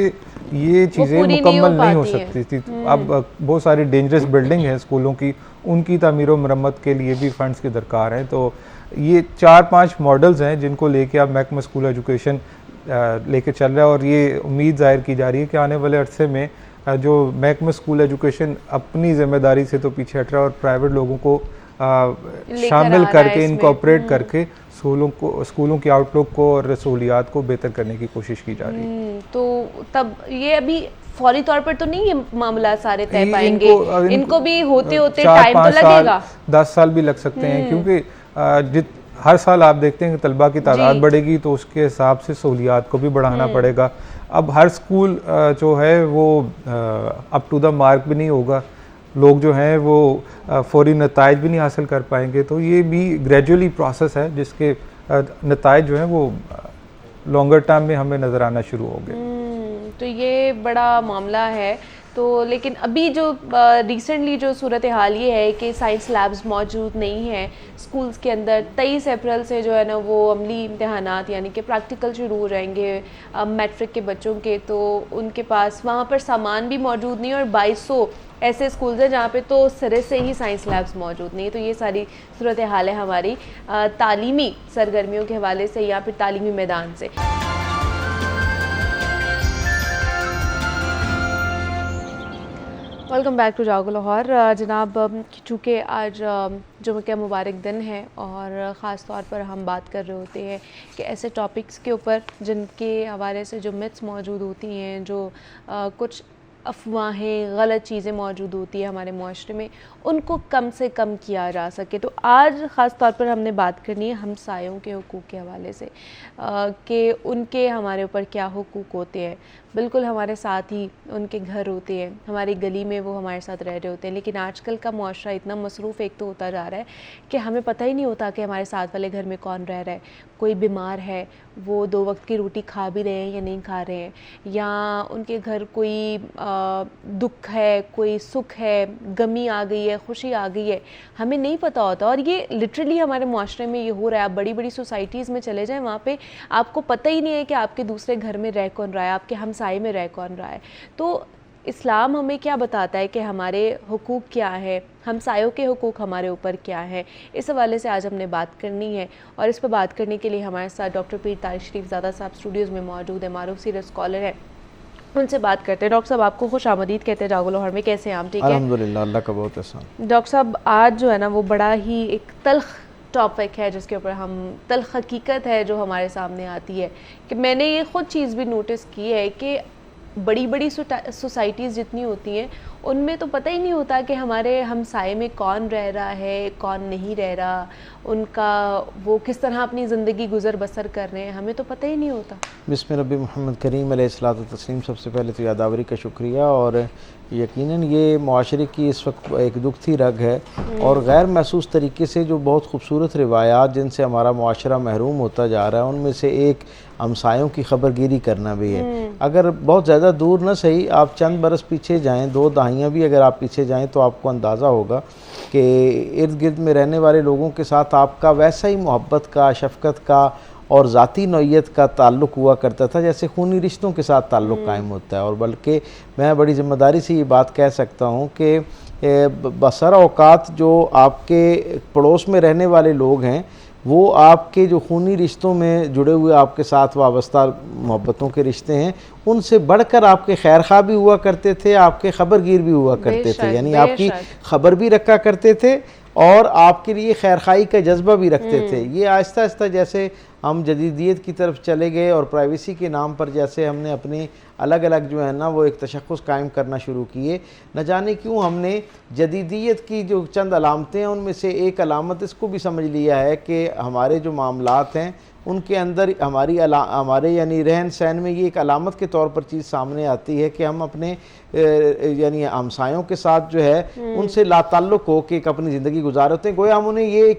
ये चीज़ें पूरी नहीं हो मुकम्मल नहीं हो पाती सकती थी। अब बहुत सारी डेंजरस बिल्डिंग है स्कूलों की, उनकी तामीर व मरम्मत के लिए भी फंड्स की दरकार है। तो ये 4-5 मॉडल्स हैं जिनको लेके अब महकमा स्कूल एजुकेशन लेके चल रहा है, और ये उम्मीद जाहिर की जा रही है कि आने वाले अरसे में जो महकमा स्कूल एजुकेशन अपनी जिम्मेदारी से तो पीछे हट रहा है और प्राइवेट लोगों को शामिल करके, इनकॉर्पोरेट करके स्कूलों की आउटलुक को और सहूलियात को बेहतर करने की कोशिश की जा रही है। तो तब ये अभी फौरी तौर पर तो नहीं ये मामला सारे तय पाएंगे, इनको भी होते होते टाइम तो लगेगा, 10 साल भी लग सकते हैं, क्योंकि हर साल आप देखते हैं कि तलबा की तादाद बढ़ेगी तो उसके हिसाब से सहूलियात को भी बढ़ाना पड़ेगा। अब हर स्कूल जो है वो अप टू द मार्क भी नहीं होगा, लोग जो हैं वो फौरी नताइज भी नहीं हासिल कर पाएंगे। तो ये भी ग्रेजुअली प्रोसेस है जिसके नताइज जो हैं वो लॉन्गर टर्म में हमें नज़र आना शुरू हो गए। तो ये बड़ा मामला है। तो लेकिन अभी जो रिसेंटली जो सूरत हाल ये है कि साइंस लैब्स मौजूद नहीं हैं स्कूल्स के अंदर। 23 अप्रैल से जो है ना वो अमली इम्तहानात यानी कि प्रैक्टिकल शुरू हो जाएंगे मैट्रिक के बच्चों के, तो उनके पास वहाँ पर सामान भी मौजूद नहीं है, और 2200 ऐसे स्कूल्स हैं जहाँ पे तो सिरे से ही साइंस लैब्स मौजूद नहीं है। तो ये सारी सूरत हाल है हमारी तालीमी सरगर्मियों के हवाले से या फिर तालीमी मैदान से। वेलकम बैक टू जागो लाहौर। जनाब, चूँकि आज जुम्मे का मुबारक दिन है और ख़ास तौर पर हम बात कर रहे होते हैं कि ऐसे टॉपिक्स के ऊपर जिनके हवाले से जो मिथ्स मौजूद होती हैं, जो कुछ अफवाहें, गलत चीज़ें मौजूद होती है हमारे माशरे में, उनको कम से कम किया जा सके। तो आज ख़ास तौर पर हमने बात करनी है हमसायों के हुकूक़ के हवाले से कि उनके हमारे ऊपर क्या हुकूक़ होते हैं। बिल्कुल हमारे साथ ही उनके घर होते हैं, हमारी गली में वो हमारे साथ रह रहे होते हैं, लेकिन आजकल का मुआशरा इतना मसरूफ़ एक तो होता जा रहा है कि हमें पता ही नहीं होता कि हमारे साथ वाले घर में कौन रह रहा है। कोई बीमार है, वो 2 वक्त की रोटी खा भी रहे हैं या नहीं खा रहे हैं, या उनके घर कोई दुख है, कोई सुख है, गमी आ गई है, खुशी आ गई है, हमें नहीं पता होता। और ये लिटरली हमारे मुआशरे में ये हो रहा है। आप बड़ी बड़ी सोसाइटीज़ में चले जाएँ, वहाँ पे आपको पता ही नहीं है कि आपके दूसरे घर में रह कौन रहा है, आपके हमसाये में रह कौन रहा है। तो इस्लाम हमें क्या बताता है कि हमारे हुकूक क्या है, हमसायों के हुकूक हमारे ऊपर क्या है, इस हवाले से आज हमने बात करनी है। और इस पर बात करने के लिए हमारे साथ डॉक्टर पीर तारिक शरीफ ज़ादा साहब स्टूडियोज़ में मौजूद है, मारूफ सीरियस स्कॉलर है। उनसे बात करते हैं। डॉक्टर साहब, आपको खुश आमदीद कहते हैं जागो लाहौर में। कैसे हैं आप? ठीक है, अल्हम्दुलिल्लाह, अल्लाह का बहुत एहसान। डॉक्टर साहब, आज जो है ना वो बड़ा ही एक तल्ख टॉपिक है जिसके ऊपर हम तल्ख हकीकत है जो हमारे सामने आती है कि मैंने ये ख़ुद चीज़ भी नोटिस की है कि बड़ी बड़ी सोसाइटीज़ जितनी होती हैं उनमें तो पता ही नहीं होता कि हमारे हमसाये में कौन रह रहा है, कौन नहीं रह रहा, उनका वो किस तरह अपनी ज़िंदगी गुज़र बसर कर रहे हैं, हमें तो पता ही नहीं होता। बिस्मिल्लाह रब्बी मोहम्मद करीम अलैहिस्सलातु तस्लीम। सबसे पहले तो यादावरी का शुक्रिया, और यकीनन ये मुआशरे की इस वक्त एक दुखती रग है और गैर महसूस तरीके से जो बहुत खूबसूरत रिवायात जिनसे हमारा मुआशरा महरूम होता जा रहा है, उनमें से एक हमसायों की खबरगिरी करना भी है। अगर बहुत ज़्यादा दूर न सही, आप चंद बरस पीछे जाएँ, 2 दहाइयाँ भी अगर आप पीछे जाएँ, तो आपको अंदाज़ा होगा कि इर्द गिर्द में रहने वाले लोगों के साथ आपका वैसा ही मोहब्बत का, शफ़क़त का और ज़ाती नौइयत का ताल्लुक़ हुआ करता था जैसे खूनी रिश्तों के साथ ताल्लुक़ कायम होता है। और बल्कि मैं बड़ी ज़िम्मेदारी से ये बात कह सकता हूँ कि बसर औक़ात जो आपके पड़ोस में रहने वाले लोग हैं, वो आपके जो खूनी रिश्तों में जुड़े हुए आपके साथ वाबस्ता मोहब्बतों के रिश्ते हैं, उनसे बढ़कर आपके खैर खा भी हुआ करते थे, आपके खबरगीर भी हुआ करते थे, यानी आपकी खबर भी रखा करते थे और आपके लिए खैर खाई का जज्बा भी रखते थे। ये आहिस्ता आहिस्ता जैसे हम जदीदियत की तरफ चले गए और प्राइवेसी के नाम पर जैसे हमने अपने अलग अलग जो है ना वो एक तशख़्ख़ुस कायम करना शुरू किए, न जाने क्यों हमने जदीदियत की जो चंद अलामतें हैं उनमें से एक अलामत इसको भी समझ लिया है कि हमारे जो मामलात हैं उनके अंदर हमारे यानी रहन सहन में ये एक अलामत के तौर पर चीज़ सामने आती है कि हम अपने यानी हमसायों के साथ जो है उनसे लाताल्लुक़ हो के एक अपनी ज़िंदगी गुजार होते हैं। गोया हम उन्हें ये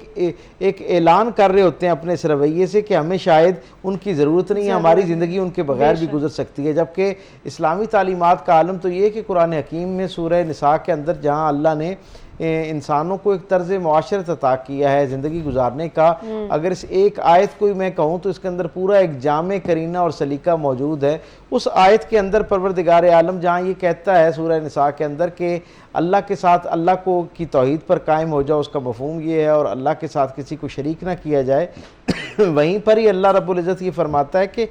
एक ऐलान कर रहे होते हैं अपने इस रवैये से कि हमें शायद उनकी ज़रूरत नहीं है, हमारी ज़िंदगी उनके बगैर भी गुजर सकती है। जबकि इस्लामी तालीमात का आलम तो ये है कि कुरान हकीम में सूरह निसा के अंदर जहाँ अल्लाह ने इंसानों को एक तर्ज मुआशरत अता किया है ज़िंदगी गुजारने का। अगर इस एक आयत को मैं कहूँ तो इसके अंदर पूरा एक जामे करीना और सलीका मौजूद है। उस आयत के अंदर परवरदिगार आलम जहाँ ये कहता है सूरह निसा के अंदर कि अल्लाह के साथ अल्लाह को की तौहीद पर कायम हो जाओ, उसका मफहूम ये है, और अल्लाह के साथ किसी को शरीक ना किया जाए। वहीं पर ही अल्लाह रब्बुल इज़्ज़त ये फरमाता है कि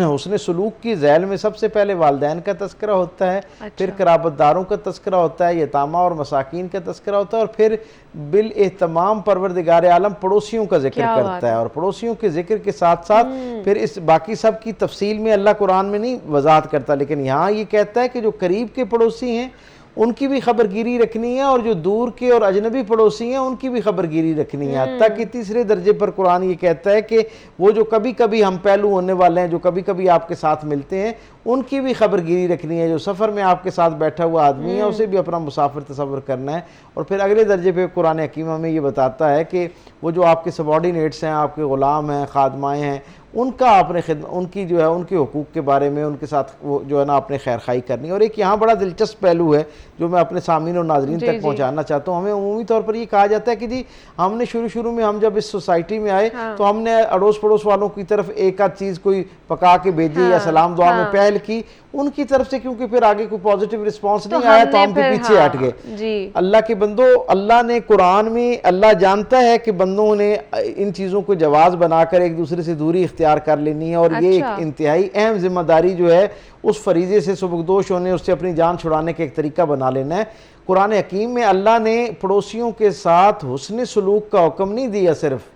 उसने सलूक की झैल में सबसे पहले वालदैन का तस्करा होता है, फिर कराबतदारों का तस्करा होता है, यतामा और मसाकीन का तस्करा होता है, और फिर बिल एहतमाम परवरदिगार आलम पड़ोसियों का जिक्र करता है। और पड़ोसियों के जिक्र के साथ साथ फिर इस बाकी सब की तफसील में अल्लाह कुरान में नहीं वजाहत करता, लेकिन यहाँ ये कहता है कि जो करीब के पड़ोसी हैं उनकी भी खबरगिरी रखनी है, और जो दूर के और अजनबी पड़ोसी हैं उनकी भी खबरगिरी रखनी है। हत्ता कि तीसरे दर्जे पर कुरान ये कहता है कि वो जो कभी कभी हम पहलू होने वाले हैं, जो कभी कभी आपके साथ मिलते हैं, उनकी भी खबरगिरी रखनी है। जो सफ़र में आपके साथ बैठा हुआ आदमी है उसे भी अपना मुसाफिर तसव्वुर करना है। और फिर अगले दर्जे पे कुरान हकीम हमें ये बताता है कि वो जो आपके सबॉर्डिनेट्स हैं, आपके ग़ुलाम हैं, खादमाएँ हैं, उनका आपने उनकी जो है उनके हुकूक के बारे में उनके साथ वो जो है ना आपने खैर खाई करनी है। और एक यहाँ बड़ा दिलचस्प पहलू है जो मैं अपने सामीन और नाजरीन तक पहुँचाना चाहता हूँ। हमें उमूमी तौर पर ये कहा जाता है कि जी हमने शुरू में हम जब इस सोसाइटी में आए तो हमने अड़ोस पड़ोस वालों की तरफ एक आध चीज़ कोई पका के भेजी या सलाम दुआ में पहल की, उनकी तरफ से क्योंकि फिर आगे कोई पॉजिटिव रिस्पांस नहीं आया तो हम भी पीछे हट गए। अल्लाह के बंदो, अल्लाह ने कुरान में, अल्लाह जानता है कि बंदों ने इन चीज़ों को जवाज बनाकर एक दूसरे से दूरी इख्तियार कर लेनी है, और ये एक इंतहाई अहम जिम्मेदारी जो है उस फरीजे से सुबकदोश होने, उससे अपनी जान छुड़ाने का एक तरीका बना लेना है। कुरान हकीम में अल्लाह ने पड़ोसियों के साथ हुस्न सलूक का हुक्म नहीं दिया सिर्फ,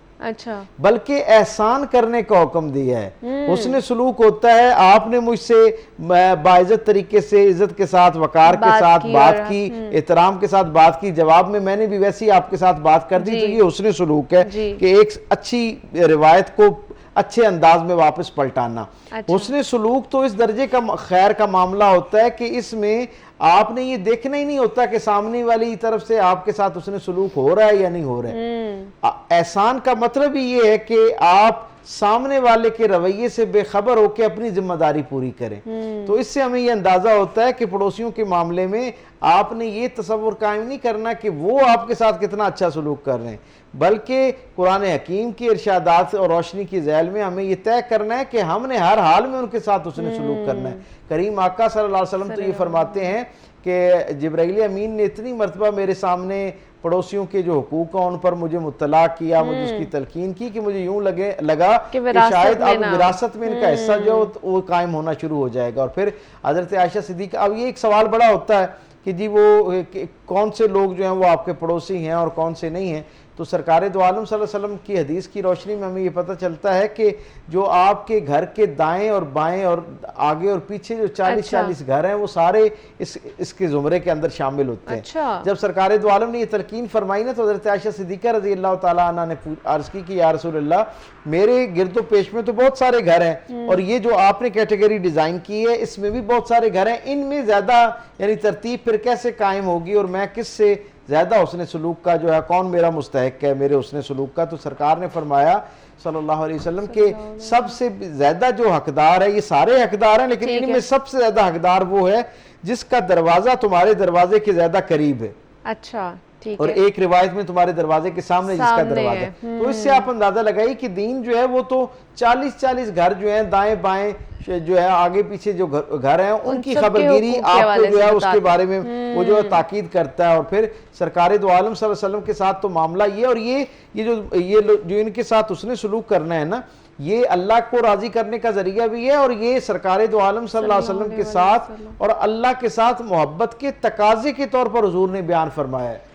बल्कि एहसान करने का हुक्म दिया है। हुस्न सलूक होता है आपने मुझसे बाइज्जत तरीके से, इज्जत के साथ, वकार के साथ बात की, एहतराम के साथ बात की, जवाब में मैंने भी वैसे ही आपके साथ बात कर दी, तो ये हुस्न सलूक है कि एक अच्छी रिवायत को अच्छे अंदाज में वापस पलटाना। हुस्न सलूक तो इस दर्जे का खैर का मामला होता है कि इसमें आपने ये देखना ही नहीं होता कि सामने वाली तरफ से आपके साथ उसने सलूक हो रहा है या नहीं हो रहा है। एहसान का मतलब ही ये है कि आप सामने वाले के रवैये से बेखबर होकर अपनी जिम्मेदारी पूरी करें। तो इससे हमें ये अंदाजा होता है कि पड़ोसियों के मामले में आपने ये तसव्वुर कायम नहीं करना कि वो आपके साथ कितना अच्छा सलूक कर रहे हैं, बल्कि कुरान हकीम की इरशादात और रोशनी की झैल में हमें ये तय करना है कि हमने हर हाल में उनके साथ उसने सलूक करना है। करीम आका सल्लल्लाहु अलैहि वसल्लम तो ये फरमाते हैं कि जिब्राइल अमीन ने इतनी मरतबा मेरे सामने पड़ोसियों के जो हुकूक हैं उन पर मुझे मुत्तला किया, मुझे उसकी तलकीन की कि मुझे यूं लगा कि शायद अब विरासत में इनका हिस्सा जो वो कायम होना शुरू हो जाएगा। और फिर हज़रत आयशा सिद्दीक़ा, अब ये एक सवाल बड़ा होता है कि जी वो कौन से लोग जो हैं वो आपके पड़ोसी हैं और कौन से नहीं हैं। तो सरकार दो आलम सल्लल्लाहु अलैहि वसल्लम की हदीस की रोशनी में हमें ये पता चलता है कि जो आपके घर के दाएं और बाएं और आगे और पीछे जो 40-40 घर हैं वो सारे इसके ज़ुमरे के अंदर शामिल होते हैं। जब सरकार दो आलम ने ये तलकीन फरमाई ना तो हज़रत आयशा सिद्दीक़ा रज़ी अल्लाह तआला अन्हा ने अर्ज़ की कि या रसूल अल्लाह, मेरे गिरदो पेश में तो बहुत सारे घर हैं और ये जो आपने कैटेगरी डिज़ाइन की है इसमें भी बहुत सारे घर हैं, इनमें ज़्यादा यानी तरतीब फिर कैसे कायम होगी और मैं किस से ज़्यादा हुस्न सलूक का जो है, कौन मेरा मुस्तहक है मेरे हुस्न सलूक का। तो सरकार ने फरमाया सल्लल्लाहु अलैहि वसल्लम के सबसे ज़्यादा जो हकदार है, ये सारे हकदार हैं लेकिन इनमें सबसे ज़्यादा हकदार वो है जिसका दरवाज़ा तुम्हारे दरवाजे के ज़्यादा करीब है। अच्छा, ठीक और है। एक रिवायत में तुम्हारे दरवाजे के सामने जिसका दरवाजा है। तो इससे आप अंदाजा लगाइए कि दीन जो है वो तो 40-40 घर जो हैं दाएं बाएं जो है आगे पीछे जो घर हैं उनकी खबरगिरी आपको जो है उसके बारे में वो जो है ताकीद करता है। और फिर सरकार दो आलम सल्लल्लाहु अलैहि वसल्लम के साथ तो मामला ये, और ये जो इनके साथ उसने सलूक करना है ना, ये अल्लाह को राजी करने का जरिया भी है और ये सरकार दो आलम सल्लल्लाहु अलैहि वसल्लम के साथ और अल्लाह के साथ मोहब्बत के तकाजे के तौर पर हुजूर ने बयान फरमाया है।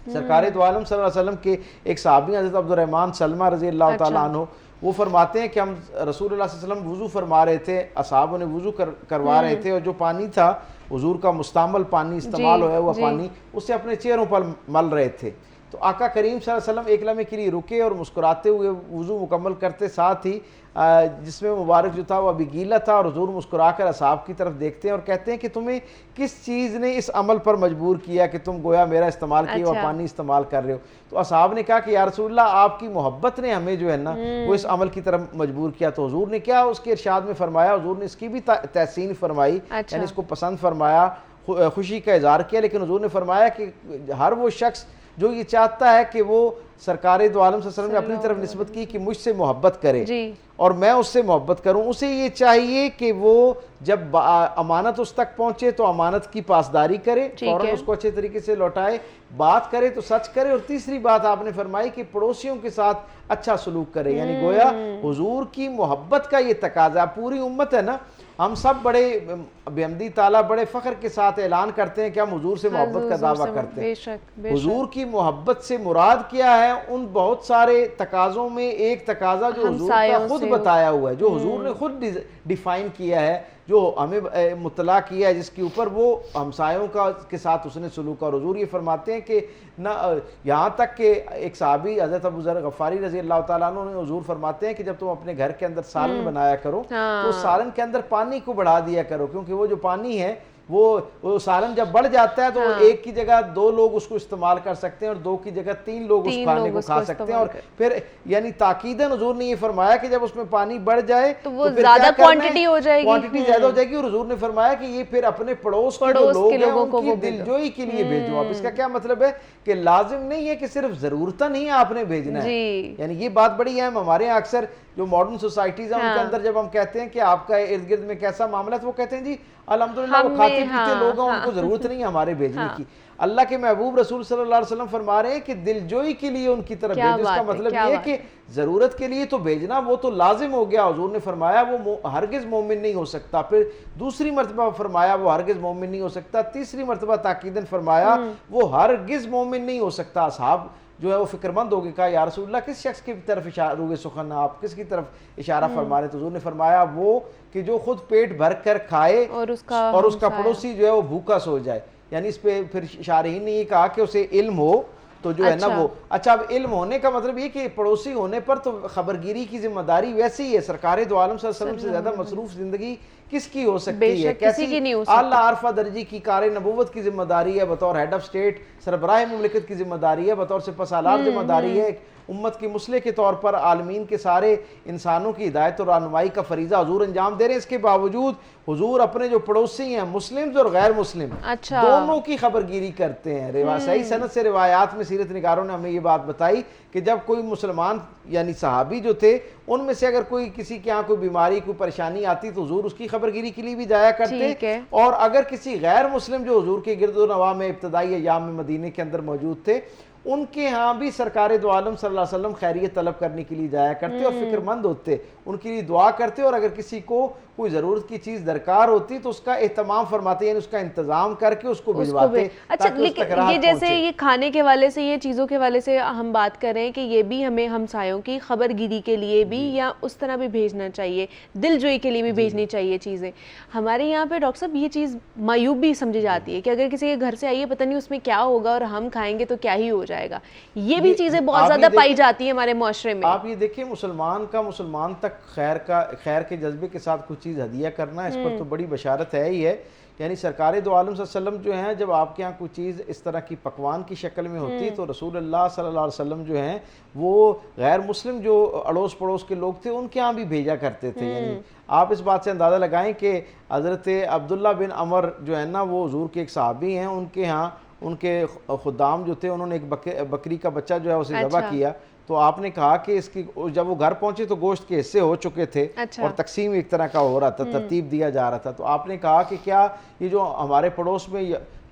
सरकार दो आलम सल्लल्लाहु अलैहि वसल्लम के एक सहाबी हज़रत अब्दुर्रहमान सलमा रज़ी अल्लाह तआला अन्हु वो फरमाते हैं कि हम रसूलुल्लाह सल्लल्लाहु अलैहि वसल्लम वुज़ू फरमा रहे थे, असहाबों ने वुज़ू करवा रहे थे और जो पानी था हुजूर का मुस्तअमल पानी इस्तेमाल होया हुआ पानी उससे अपने चेहरों पर मल रहे थे। तो आका करीम सल्लल्लाहु अलैहि वसल्लम एक लम्हे के लिए रुके और मुस्कुराते हुए वुज़ू मुकम्मल करते, साथ ही जिसमें मुबारक जो था वो अभी गीला था और हुजूर मुस्कुराकर असहाब की तरफ देखते हैं और कहते हैं कि तुम्हें किस चीज़ ने इस अमल पर मजबूर किया कि तुम गोया मेरा इस्तेमाल किया और पानी इस्तेमाल कर रहे हो। तो असहाब ने कहा कि या रसूलल्लाह, आपकी मोहब्बत ने हमें जो है ना वो इस अमल की तरफ मजबूर किया। तो हुजूर ने क्या उसके इरशाद में फरमाया, हुजूर ने इसकी भी तहसीन फरमाई, यानी इसको पसंद फरमाया। खुशी का इजहार किया, लेकिन हुजूर ने फरमाया कि हर वो शख्स जो ये चाहता है कि वो सरकार दो आलम सल्लल्लाहु अलैहि वसल्लम ने अपनी तरफ निस्बत की कि मुझसे मोहब्बत करे जी। और मैं उससे मोहब्बत करूं, उसे ये चाहिए कि वो जब अमानत उस तक पहुंचे तो अमानत की पासदारी करे, फौरन उसको अच्छे तरीके से लौटाए, बात करे तो सच करे, और तीसरी बात आपने फरमाई कि पड़ोसियों के साथ अच्छा सलूक करे। यानी गोया हुजूर की मोहब्बत का ये तकाजा, पूरी उम्मत है ना, हम सब बड़े बेहमदी ताला बड़े फ़ख्र के साथ ऐलान करते हैं कि हम हुजूर से मोहब्बत का दावा करते हैं। हुजूर की मोहब्बत से मुराद क्या है? उन बहुत सारे तकाज़ों में एक तकाजा जो हुजूर का खुद बताया हुआ है, जो हुजूर ने खुद डिफाइन किया है, जो हमें मुतला किया है, जिसके ऊपर वो हमसायों का के साथ उसने सलूक। और हुजूर ये फरमाते हैं कि ना यहाँ तक कि एक साहबी हज़रत अबू ज़र गफ़ारी रज़ी अल्लाह तआला अन्हु ने हुजूर फरमाते हैं कि जब तुम अपने घर के अंदर सालन बनाया करो तो सालन के अंदर पानी को बढ़ा दिया करो, क्योंकि वो जो पानी है वो सालन जब बढ़ जाता है तो एक की जगह 2 लोग उसको इस्तेमाल कर सकते हैं और 2 की जगह 3 लोग उस खाने को खा सकते हैं। और फिर यानी ताकीदन हुजूर ने ये फरमाया कि जब उसमें पानी बढ़ जाए तो वो ज्यादा क्वांटिटी हो जाएगी, क्वांटिटी ज्यादा हो जाएगी। और हुजूर ने फरमाया कि ये फिर अपने पड़ोस के जो लोग हैं उनकी दिलजोई के लिए भेजो। अब इसका क्या मतलब है कि लाजिम नहीं है कि सिर्फ जरूरतन ही आपने भेजना है। यानी ये बात बड़ी अहम, हमारे यहाँ अक्सर जो मॉडर्न सोसाइटीज हैं उनके अंदर जब हम कहते हैं कि आपका इर्द गिर्द में कैसा मामला है, तो वो कहते हैं जी अल्हम्दुलिल्लाह वो खाते पीते लोग हैं, उनको जरूरत नहीं है हमारे भेजने की। अल्लाह के महबूब रसूल सल्लल्लाहु अलैहि वसल्लम फरमा रहे हैं कि दिलजोई के लिए उनकी तरफ भेजो। इसका मतलब ये है कि जरूरत के लिए तो भेजना वो तो लाजिम हो गया। हुजूर ने फरमाया वो हरगिज मोमिन नहीं हो सकता, फिर दूसरी मरतबा फरमाया वो हरगिज मोमिन नहीं हो सकता, तीसरी मरतबा ताकीदन फरमाया वो हरगिज मोमिन नहीं हो सकता। असहाब जो है वो फिक्रमंद हो गए, कहा या रसूलल्लाह किस शख्स की तरफ इशारा सुखन, आप किसकी तरफ इशारा फरमा रहे? तो हुजूर ने फरमाया वो कि जो खुद पेट भर कर खाए और उसका पड़ोसी जो है वो भूखा सो जाए। यानी इस पे फिर शारहीन ने ये कहा कि उसे इल्म हो तो जो है ना वो अच्छा। अब इल्म होने का मतलब ये कि पड़ोसी होने पर तो खबरगिरी की जिम्मेदारी वैसे ही है। सरकार दो आलम सल्लल्लाहु अलैहि वसल्लम से ज्यादा मसरूफ जिंदगी किसकी हो सकती है? कैसी आला आरफा दर्जी की कार नबूवत की जिम्मेदारी है, बतौर हेड ऑफ स्टेट सरबराह मुमलिकत की जिम्मेदारी है, बतौर सिपहसालार जिम्मेदारी है, उम्मत की मुसले के तौर पर आलमीन के सारे इंसानों की हिदायत और रहनुमाई का फरीजा हुजूर अंजाम दे रहे हैं। इसके बावजूद हुजूर अपने जो पड़ोसी हैं मुस्लिम और गैर मुस्लिम दोनों की खबरगिरी करते हैं। सही सनद से रिवायात में सीरत निगारों ने हमें ये बात बताई कि जब कोई मुसलमान यानी सहाबी जो थे उनमें से अगर कोई किसी के यहाँ कोई बीमारी कोई परेशानी आती तो हुजूर उसकी खबरगिरी के लिए भी जाया करते, और अगर किसी गैर मुस्लिम जो हुजूर के गिरदो नवा में इब्तदाई अय्याम में मदीने के अंदर मौजूद थे उनके यहाँ भी सरकार दो आलम सल्लल्लाहु अलैहि वसल्लम खैरियत तलब करने के लिए जाया करते और फिक्रमंद होते, उनके लिए दुआ करते, और अगर किसी को कोई ज़रूरत की चीज़ दरकार होती तो उसका एहतमाम फरमाते, यानी उसका इंतज़ाम करके उसको भिजवाते। अच्छा, लेकिन ये जैसे ये खाने के वाले से, ये चीज़ों के वाले से हम बात कर रहे हैं कि ये भी हमें हमसायों की खबरगिरी के लिए भी या उस तरह भी भेजना चाहिए, दिलजोई के लिए भी भेजनी चाहिए चीज़ें। हमारे यहाँ पे डॉक्टर साहब ये चीज़ मायूब भी समझी जाती है कि अगर किसी के घर से आई है पता नहीं उसमें क्या होगा और हम खाएंगे तो क्या ही हो जाएगा। ये भी चीज़ें बहुत ज़्यादा पाई जाती है हमारे मुआशरे में। आप ये देखिए मुसलमान का मुसलमान तक खैर के जज्बे के साथ कुछ चीज़ हदिया करना, इस पर तो बड़ी बशारत है ही है। यानी सरकार दो आलम सल्लल्लाहु अलैहि वसल्लम जो हैं जब आपके यहाँ कोई चीज़ इस तरह की पकवान की शक्ल में होती तो रसूलुल्लाह सल्लल्लाहु अलैहि वसल्लम जो हैं वो गैर मुस्लिम जो अड़ोस पड़ोस के लोग थे उनके यहाँ भी भेजा करते थे। यानी आप इस बात से अंदाज़ा लगाएं कि हज़रत अब्दुल्ला बिन अमर जो है ना वो हुजूर के एक सहाबी हैं, उनके यहाँ उनके खुदाम जो थे उन्होंने एक बकरी का बच्चा जो है उसे ज़बह किया, तो आपने कहा कि इसकी जब वो घर पहुंचे तो गोश्त के हिस्से हो चुके थे और तकसीम एक तरह का हो रहा था, तरतीब दिया जा रहा था। तो आपने कहा कि क्या ये जो हमारे पड़ोस में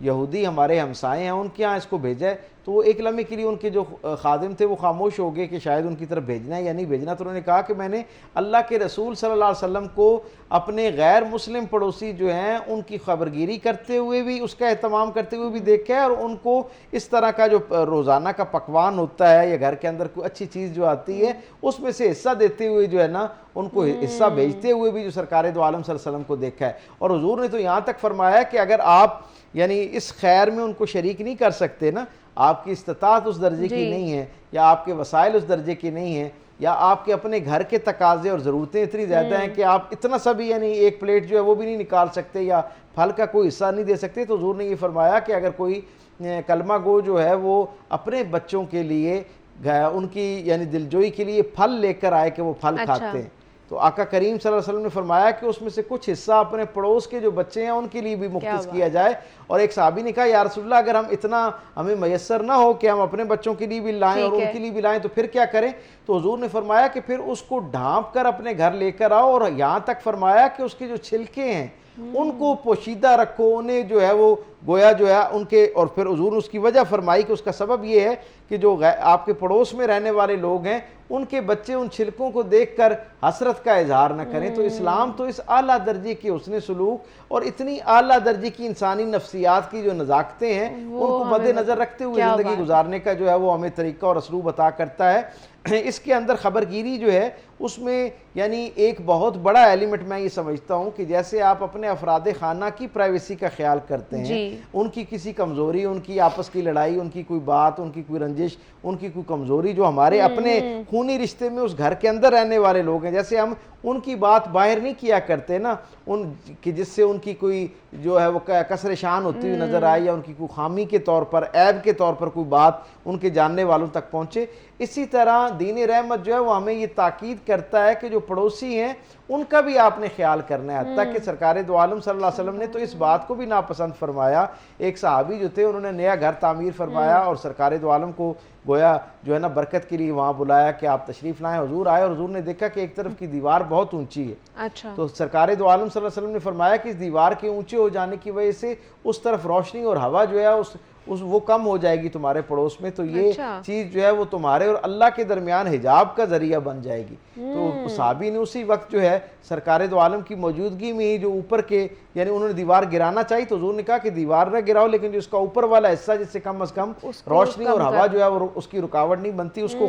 यहूदी हमारे हमसाए हैं उनके यहाँ इसको भेजा है? तो वो एक लम्हे के लिए उनके जो खादिम थे वो खामोश हो गए कि शायद उनकी तरफ भेजना है या नहीं भेजना। तो उन्होंने कहा कि मैंने अल्लाह के रसूल सल्लल्लाहु अलैहि वसल्लम को अपने गैर मुस्लिम पड़ोसी जो हैं उनकी खबरगिरी करते हुए भी, उसका एहतमाम करते हुए भी देखा है, और उनको इस तरह का जो रोज़ाना का पकवान होता है या घर के अंदर कोई अच्छी चीज़ जो आती है उसमें से हिस्सा देते हुए जो है ना उनको हिस्सा भेजते हुए भी जो सरकार दो आलम सल्लल्लाहु अलैहि वसल्लम को देखा है। और हुजूर ने तो यहाँ तक फरमाया कि अगर आप यानी इस खैर में उनको शरीक नहीं कर सकते ना, आपकी इस्तात उस दर्जे की नहीं है या आपके वसाइल उस दर्जे की नहीं है या आपके अपने घर के तकाजे और ज़रूरतें इतनी ज़्यादा हैं कि आप इतना सा भी यानी एक प्लेट जो है वो भी नहीं निकाल सकते या फल का कोई हिस्सा नहीं दे सकते, तो हुजूर ने ये फरमाया कि अगर कोई कलमा गो जो है वो अपने बच्चों के लिए उनकी यानी दिलजोई के लिए फल लेकर आए कि वो फल खाते हैं, तो आका करीम सल्लल्लाहु अलैहि वसल्लम ने फरमाया कि उसमें से कुछ हिस्सा अपने पड़ोस के जो बच्चे हैं उनके लिए भी मुख्तस किया जाए। और एक साहबी ने कहा, या रसूलल्लाह, अगर हम इतना हमें मैसर ना हो कि हम अपने बच्चों के लिए भी लाएं और उनके लिए भी लाएं तो फिर क्या करें? तो हुजूर ने फरमाया कि फिर उसको ढांप कर अपने घर लेकर आओ, और यहाँ तक फरमाया कि उसके जो छिलके हैं उनको पोशीदा रखो, उन्हें जो है वो गोया जो है उनके, और फिर हुजूर ने उसकी वजह फरमाई कि उसका सबब ये है कि जो आपके पड़ोस में रहने वाले लोग हैं उनके बच्चे उन छिलकों को देखकर हसरत का इजहार न करें। तो इस्लाम तो इस आला दर्जे की हुस्न सलूक और इतनी आला दर्जे की इंसानी नफ्सियात की जो नज़ाकतें हैं उनको मद्देनज़र रखते हुए ज़िंदगी गुजारने का जो है वो हमें तरीका और असलूब अता करता है। इसके अंदर खबरगिरी जो है उसमें यानी एक बहुत बड़ा एलिमेंट मैं ये समझता हूँ कि जैसे आप अपने अफराद खाना की प्राइवेसी का ख्याल करते हैं, उनकी किसी कमज़ोरी, उनकी आपस की लड़ाई, उनकी कोई बात, उनकी कोई रंजिश, उनकी कोई कमज़ोरी जो हमारे अपने खूनी रिश्ते में उस घर के अंदर रहने वाले लोग हैं, जैसे हम उनकी बात बाहर नहीं किया करते ना, उन कि जिससे उनकी कोई जो है वो कसर शान होती हुई नज़र आए या उनकी कोई खामी के तौर पर, ऐब के तौर पर कोई बात उनके जानने वालों तक पहुँचे। इसी तरह दीन रहमत जो है वो हमें ये ताकीद करता है कि जो पड़ोसी हैं उनका भी आपने ख्याल करना है। हत्ता कि सरकार दो आलम सल्लल्लाहु अलैहि वसल्लम ने तो इस बात को भी नापसंद फरमाया। एक सहाबी जो थे उन्होंने नया घर तामीर फरमाया और सरकार दो आलम को गोया जो है ना बरकत के लिए वहाँ बुलाया कि आप तशरीफ़ लाएं। हुजूर आए और हुजूर ने देखा कि एक तरफ की दीवार बहुत ऊंची है। अच्छा। तो सरकार दो आलम सल्लल्लाहु अलैहि वसल्लम ने फरमाया कि इस दीवार के ऊंचे हो जाने की वजह से उस तरफ रोशनी और हवा जो है उस वो कम हो जाएगी तुम्हारे पड़ोस में, तो ये चीज़ जो है वो तुम्हारे और अल्लाह के दरमियान हिजाब का जरिया बन जाएगी। तो साहबी ने उसी वक्त जो है सरकार दो आलम की मौजूदगी में ही जो ऊपर के यानी उन्होंने दीवार गिराना चाहिए तो हुजूर ने कहा कि दीवार न गिराओ, लेकिन जो उसका ऊपर वाला हिस्सा जिससे कम अज कम रोशनी और हवा जो है वो उसकी रुकावट नहीं बनती, उसको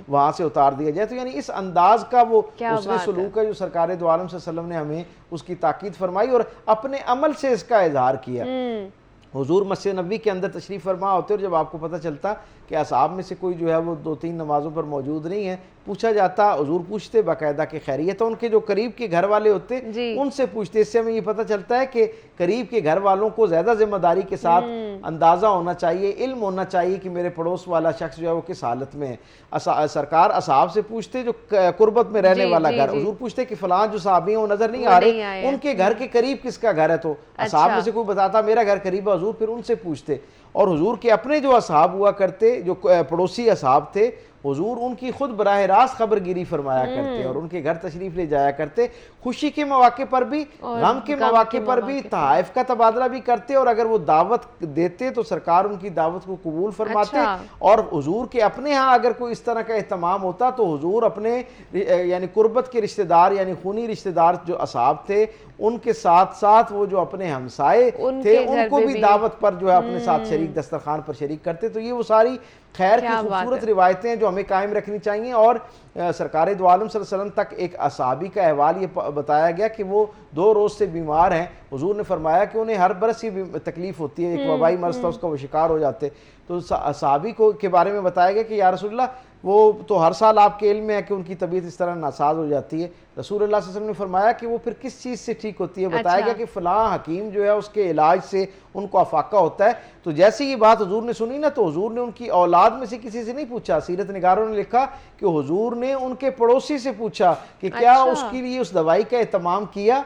वहां से उतार दिया जाए। तो यानी इस अंदाज का वो उसने सलूक है जो सरकार दो आलम सल्लल्लाहु अलैहि वसल्लम ने हमें उसकी ताकीद फरमाई और अपने अमल से इसका इजहार किया। हुजूर मस्जिद नबी के अंदर तशरीफ़ फरमा होते और जब आपको पता चलता कि असहाब में से कोई जो है वो 2-3 नमाज़ों पर मौजूद नहीं है, पूछा जाता, हुजूर पूछते बाकायदा कि खैरियत, तो उनके जो करीब के घर वाले होते उनसे पूछते। इससे हमें ये पता चलता है कि करीब के घर वालों को ज़्यादा जिम्मेदारी के साथ अंदाज़ा होना चाहिए, इल्म होना चाहिए कि मेरे पड़ोस वाला शख्स जो है वो किस हालत में है। सरकार असहाब से पूछते जो कुर्बत में रहने वाला घर, हुजूर पूछते कि फलां जो साहबी हैं वो नज़र नहीं आ रहे, उनके घर के करीब किसका घर है, तो असहाब में से कोई बताता मेरा घर करीब है, हुजूर फिर उनसे पूछते। और हुजूर के अपने जो असहाब हुआ करते, जो पड़ोसी असहाब थे, हुजूर उनकी खुद बराह रास्त खबरगिरी फरमाया करते और उनके घर तशरीफ ले जाया करते। खुशी के मौके पर भी, गम के मौके पर भी तहाइफ का तबादला भी करते और अगर वो दावत देते तो सरकार उनकी दावत को कबूल फरमाते। और हुजूर के अपने यहाँ अगर कोई इस तरह का एहतमाम होता तो हुजूर अपने यानी कुर्बत के रिश्तेदार यानी खूनी रिश्तेदार जो असहाब थे उनके साथ साथ वो जो अपने हमसाए थे उनको भी दावत पर जो है अपने साथ शरीक दस्तरखान पर शरीक करते। तो ये वो सारी खैर की खूबसूरत रिवायतें हैं जो हमें कायम रखनी चाहिए। और सरकार दो आलम सल्लल्लाहु अलैहि वसल्लम तक एक असहाबी का अहवाल ये बताया गया कि वो 2 रोज़ से बीमार हैं। हुजूर ने फरमाया कि उन्हें हर बरस ही तकलीफ होती है, एक वबाई मर्ज था उसका वो शिकार हो जाते। तो सहाबी को के बारे में बताया गया कि या रसूलल्लाह वो तो हर साल आपके इल्म में है कि उनकी तबीयत इस तरह नासाज हो जाती है। रसूलुल्लाह सल्लल्लाहु अलैहि वसल्लम ने फरमाया कि वो फिर किस चीज़ से ठीक होती है। बताया गया कि फ़लाँ हकीम जो है उसके इलाज से उनको अफाका होता है। तो जैसे ये बात हुजूर ने सुनी ना तो हुजूर ने उनकी औलाद में से किसी से नहीं पूछा, सीरत निगारों ने लिखा कि हुजूर ने उनके पड़ोसी से पूछा कि क्या उसके लिए उस दवाई का एहतमाम किया,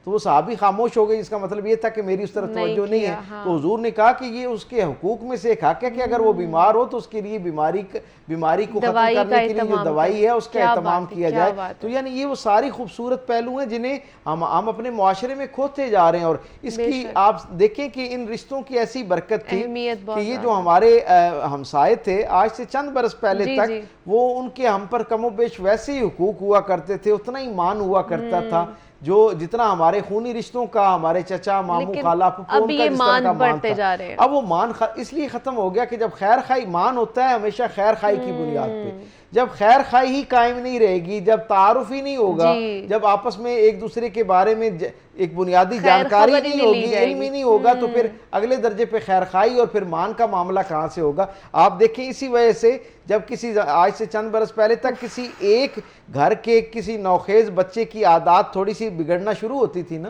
तो वो साहबी खामोश हो गई। इसका मतलब ये था कि मेरी उस तरफ तवज्जो नहीं है। हाँ। तो हुजूर ने कहा कि ये उसके हुकूक में से एक हक है कि अगर वो बीमार हो तो उसके लिए बीमारी को खत्म करने के लिए जो दवाई है उसका एहतमाम किया जाए। तो यानी ये वो सारी खूबसूरत पहलू हैं जिन्हें हम अपने मुआशरे में खोते जा रहे हैं। और इसकी आप देखें कि इन रिश्तों की ऐसी बरकत थी कि ये जो हमारे हमसाए थे आज से चंद बरस पहले तक वो उनके हम पर कमोबेश वैसे ही हुकूक हुआ करते थे, उतना ही मान हुआ करता था जो जितना हमारे खूनी रिश्तों का, हमारे चचा मामू खाला फूफू उनका जिस तरह का मान था। अब वो मान इसलिए खत्म हो गया कि जब खैर खाई मान होता है हमेशा खैर खाई की बुनियाद पे, जब खैर खाई ही कायम नहीं रहेगी, जब तारुफ ही नहीं होगा, जब आपस में एक दूसरे के बारे में एक बुनियादी जानकारी नहीं होगी, इल्म ही नहीं होगा, तो फिर अगले दर्जे पे खैर खाई और फिर मान का मामला कहाँ से होगा। आप देखें इसी वजह से जब किसी आज से चंद बरस पहले तक किसी एक घर के किसी नौखेज बच्चे की आदत थोड़ी सी बिगड़ना शुरू होती थी ना,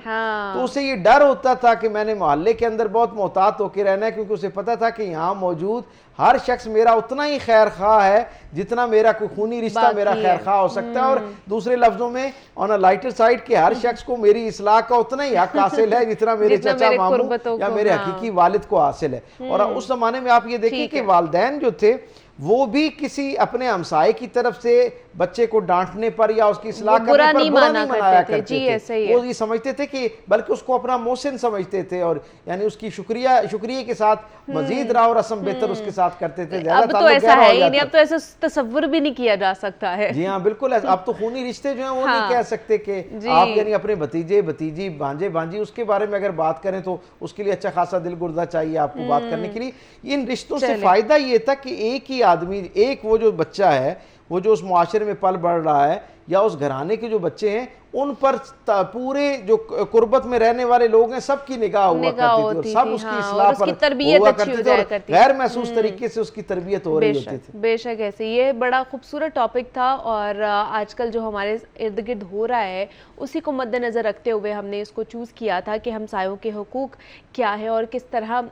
तो उसे ये डर होता था कि मैंने मोहल्ले के अंदर बहुत मोहतात होकर रहना है, क्योंकि उसे पता था कि यहाँ मौजूद हर शख्स मेरा उतना ही खैर खा है जितना मेरा कोई खूनी रिश्ता मेरा खैर खा हो सकता है। और दूसरे लफ्जों में ऑन अ लाइटर साइड कि हर शख्स को मेरी इस्लाह का उतना ही हक हासिल है जितना मेरे जितना चाचा मेरे मामू कुर्बतों या को, मेरे हाँ। हकीकी वालिद को हासिल है। और उस जमाने में आप ये देखिए कि वालिदैन जो थे वो भी किसी अपने हमसाए की तरफ से बच्चे को डांटने पर या उसकी इस्लाह करने पर बुरा नहीं मनाया करते थे। वो ये समझते थे कि बल्कि उसको अपना मोहसिन समझते थे और यानी उसकी शुक्रिया के साथ मजीद राह और रस्म बेहतर उसके साथ करते थे। अब तो ऐसा है ही नहीं, अब तो ऐसा तसव्वुर भी नहीं किया जा सकता है। जी हाँ बिल्कुल, अब तो खूनी रिश्ते जो हैं वो नहीं कह सकते कि आप यानी अपने भतीजे भतीजी भांजे भांजी उसके बारे में अगर बात करें तो उसके लिए अच्छा खासा दिल गुर्दा चाहिए आपको बात करने के लिए। इन रिश्तों से फायदा ये था कि एक ही आदमी, एक वो जो बच्चा है वो जो उस मुआशरे में पल बढ़ रहा है या उस घराने के जो बच्चे हैं उन पर पूरे जो कुर्बत में रहने वाले लोग हैं सबकी निगाह हुआ करती थी और सब उसकी इस्लाह पर हुआ करते थे और गैर महसूस तरीके से उसकी तरबियत हो रही होती थी। बेशक ऐसे ये बड़ा खूबसूरत टॉपिक था और आजकल जो हमारे इर्द गिर्द हो रहा है उसी को मद्देनज़र रखते हुए हमने इसको चूज़ किया था कि हमसायों के हुकूक क्या है और किस तरह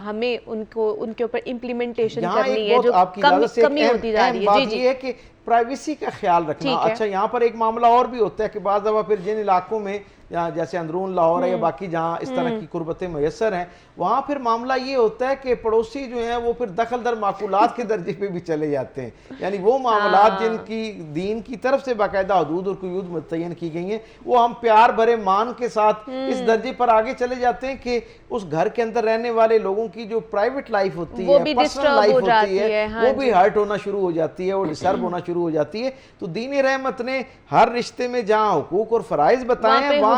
हमें उनको उनके ऊपर इम्प्लीमेंटेशन करनी है जो कमी होती जा रही है। जी जी, प्राइवेसी का ख्याल रखना। अच्छा, यहाँ पर एक मामला और भी होता है कि बाज़ दफ़ा फिर जिन इलाकों में या जैसे अंदरून लाहौर है या बाकी जहाँ इस तरह की कुर्बतें मैसर हैं वहाँ फिर मामला ये होता है कि पड़ोसी जो हैं वो फिर दखल दर माकूलात के दर्जे पे भी चले जाते हैं। यानी वो मामलात जिनकी दीन की तरफ से बाकायदा हदूद और कुयूद मुतय्यन की गई हैं वो हम प्यार भरे मान के साथ इस दर्जे पर आगे चले जाते हैं कि उस घर के अंदर रहने वाले लोगों की जो प्राइवेट लाइफ होती है, पर्सनल लाइफ होती है, वो भी हर्ट होना शुरू हो जाती है और डिस्टर्ब होना शुरू हो जाती है। तो दीन रहमत ने हर रिश्ते में जहाँ हुकूक और फ़राइज़ बताए हैं वहाँ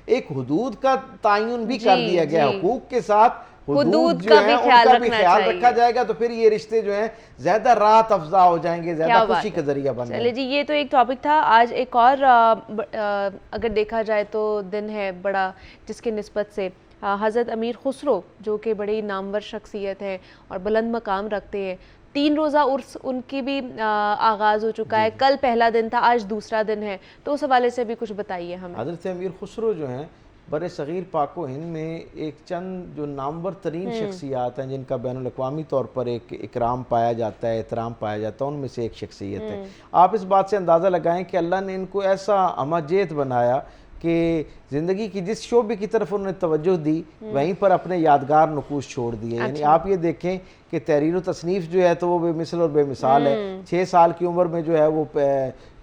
एक हुदूद का तायुन भी कर दिया गया। हुकूक के साथ हुदूद जो है उनका भी ख्याल रखा जाएगा तो फिर ये रिश्ते जो हैं ज्यादा राहत अफ़ज़ा हो जाएंगे, ज्यादा खुशी का जरिया बन जाएंगे। चलिए जी, ये तो एक टॉपिक था। आज एक और अगर देखा जाए तो दिन है बड़ा जिसके निस्बत से हज़रत अमीर खुसरो जो कि बड़ी नामवर शख्सियत है और बुलंद मकाम रखते हैं, 3 रोज़ा उर्स उनकी भी आगाज़ हो चुका है। कल पहला दिन था, आज दूसरा दिन है, तो उस हवाले से भी कुछ बताइए हमें। हज़रत अमीर खुसरो जो हैं बर सग़ीर पाक व हिंद में एक चंद जो नामवर तरीन शख्सियात हैं जिनका बैनुल अक़वामी तौर पर एक इकराम पाया जाता है, एहतराम पाया जाता है, उनमें से एक शख्सियत है। आप इस बात से अंदाज़ा लगाएं कि अल्लाह ने इनको ऐसा अमाजेत बनाया कि ज़िंदगी की जिस शोबे की तरफ उन्होंने तवज्जो दी वहीं पर अपने यादगार नकूश छोड़ दिए। यानी आप ये देखें कि तहरीर तसनीफ़ जो है तो वो बेमिसल और बेमिसाल है। 6 साल की उम्र में जो है वो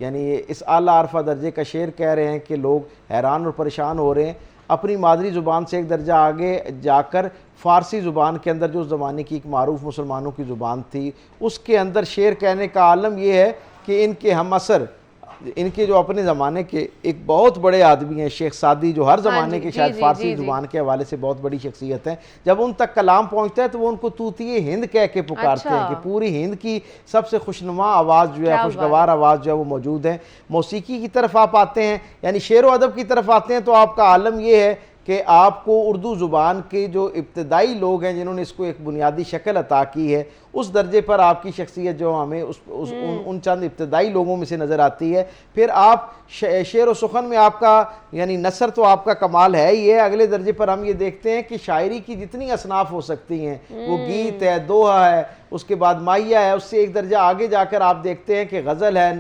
यानी इस आला अरफा दर्जे का शेर कह रहे हैं कि लोग हैरान और परेशान हो रहे हैं। अपनी मादरी ज़ुबान से एक दर्जा आगे जाकर फ़ारसी ज़ुबान के अंदर जो उस ज़माने की एक मारूफ मुसलमानों की ज़ुबान थी उसके अंदर शेर कहने का आलम यह है कि इनके हम असर, इनके जो अपने ज़माने के एक बहुत बड़े आदमी हैं शेख सादी जो हर ज़माने के शायद फ़ारसी ज़ुबान के हवाले से बहुत बड़ी शख्सियत हैं, जब उन तक कलाम पहुँचता है तो वो उनको तूतिए हिंद कह के पुकारते हैं कि पूरी हिंद की सबसे खुशनुमा आवाज़ जो है, खुशगवार आवाज़ जो है वो मौजूद है। मौसीकी की तरफ आप आते हैं यानी शेर व अदब की तरफ आते हैं तो आपका आलम ये है कि आपको उर्दू ज़ुबान के जो इब्तदाई लोग हैं जिन्होंने इसको एक बुनियादी शक्ल अता की है उस दर्जे पर आपकी शख्सियत जो हमें उन चंद इब्तदाई लोगों में से नज़र आती है। फिर आप शेर व सुखन में आपका यानी नसर तो आपका कमाल है ही है। अगले दर्जे पर हम ये देखते हैं कि शायरी की जितनी असनाफ हो सकती हैं वो गीत है, दोहा है, उसके बाद माहिया है, उससे एक दर्जा आगे जाकर आप देखते हैं कि गज़ल है,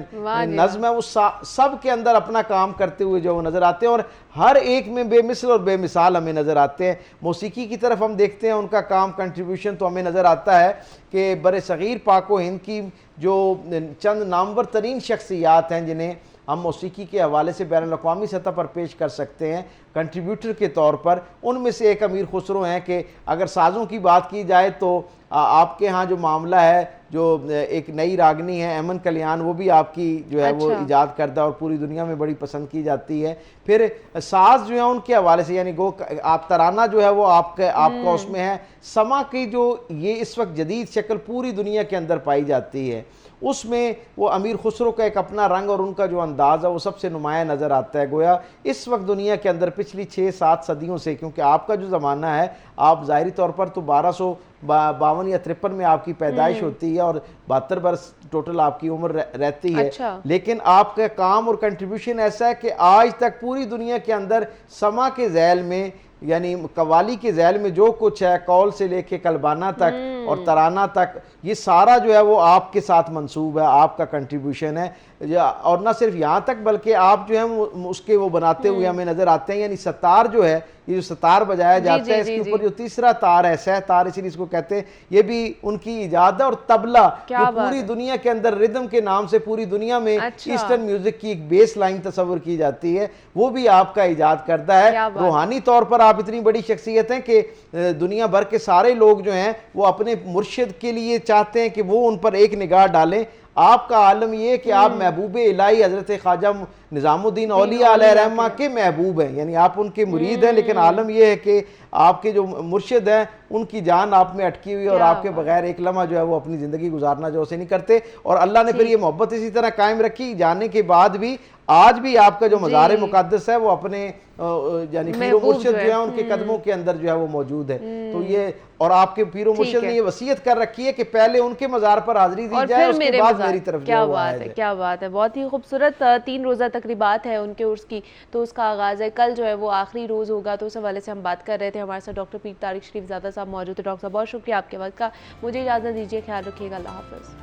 नज़्म है, वो सब के अंदर अपना काम करते हुए जो वो नज़र आते हैं और हर एक में बेमिसल और बेमिसाल हमें नज़र आते हैं। मौसीकी की तरफ हम देखते हैं उनका काम कंट्रीब्यूशन तो हमें नज़र आता है कि बर सग़ीर पाक व हिंद की जो चंद नामवर तरीन शख्सियात हैं जिन्हें हम मौसीकी के हवाले से बैनुल अक़वामी सतह पर पेश कर सकते हैं कंट्रीब्यूटर के तौर पर, उनमें से एक अमीर खुसरो हैं कि अगर साज़ों की बात की जाए तो आपके यहाँ जो मामला है जो एक नई रागनी है अमन कल्याण वो भी आपकी जो है वो इजाद करदा और पूरी दुनिया में बड़ी पसंद की जाती है। फिर साज जो है उनके हवाले से यानी गो आप तराना जो है वो आपका उसमें है। समा की जो ये इस वक्त जदीद शक्ल पूरी दुनिया के अंदर पाई जाती है उसमें वो अमीर खुसरो का एक अपना रंग और उनका जो अंदाज़ है वो सबसे नुमाया नज़र आता है। गोया इस वक्त दुनिया के अंदर पिछली 6-7 सदियों से, क्योंकि आपका जो ज़माना है आप ज़ाहिरी तौर पर तो 1252 या 53 में आपकी पैदाइश होती है और 72 बरस टोटल आपकी उम्र रहती है। लेकिन आपका काम और कंट्रीब्यूशन ऐसा है कि आज तक पूरी दुनिया के अंदर समा के ज़ैल में यानी कवाली के ज़ैल में जो कुछ है कौल से लेके कलबाना तक और तराना तक, ये सारा जो है वो आपके साथ मंसूब है, आपका कंट्रीब्यूशन है। और ना सिर्फ यहाँ तक बल्कि आप जो है उसके वो बनाते हुए हमें नजर आते हैं। यानी सतार जो है, ये जो सतार बजाया जाता है, इसके ऊपर जो तीसरा तार है, सह तार इसीलिए इसको कहते हैं, ये भी उनकी इजाद है। और तबला जो पूरी दुनिया के अंदर रिदम के नाम से पूरी दुनिया में ईस्टर्न म्यूजिक की एक बेस लाइन तस्वर की जाती है, वो भी आपका इजाद करता है। रूहानी तौर पर आप इतनी बड़ी शख्सियत हैं कि दुनिया भर के सारे लोग जो हैं वो अपने मुर्शिद के लिए चाहते हैं कि वो उन पर एक निगाह डालें। आपका आलम ये कि आप महबूब इलाही हजरत ख्वाजा निज़ामुद्दीन औलिया अलैहिर्रहमा के महबूब हैं, यानी आप उनके मुरीद हैं। लेकिन आलम ये है कि आपके जो मुर्शिद हैं उनकी जान आप में अटकी हुई है और आपके बगैर एक लम्हा जो है वो अपनी ज़िंदगी गुजारना जो उसे नहीं करते। और अल्लाह ने फिर ये मोहब्बत इसी तरह कायम रखी, जाने के बाद भी आज भी आपका जो मज़ार मुक़द्दस है वो अपने यानी पीरो मुर्शिद जो है उनके कदमों के अंदर जो है वो मौजूद है। तो ये और आपके पीरो मुर्शिद ने ये वसीयत कर रखी है कि पहले उनके मज़ार पर हाजिरी दी जाए, उसके बाद मेरी तरफ क्या बात है, क्या बात है। बहुत ही खूबसूरत 3 रोज़ा तकरीबात है उनके उर्स की, तो उसका आगाज़ है। कल जो है वो आखिरी रोज़ होगा, तो उस हवाले से हम बात कर रहे थे। हमारे साथ डॉक्टर पीर तारिक शरीफ ज़ादा साहब मौजूद थे। डॉक्टर साहब बहुत शुक्रिया आपके वक्त का, मुझे इजाज़त दीजिए, ख्याल रखिएगा, अल्लाह हाफ़िज़।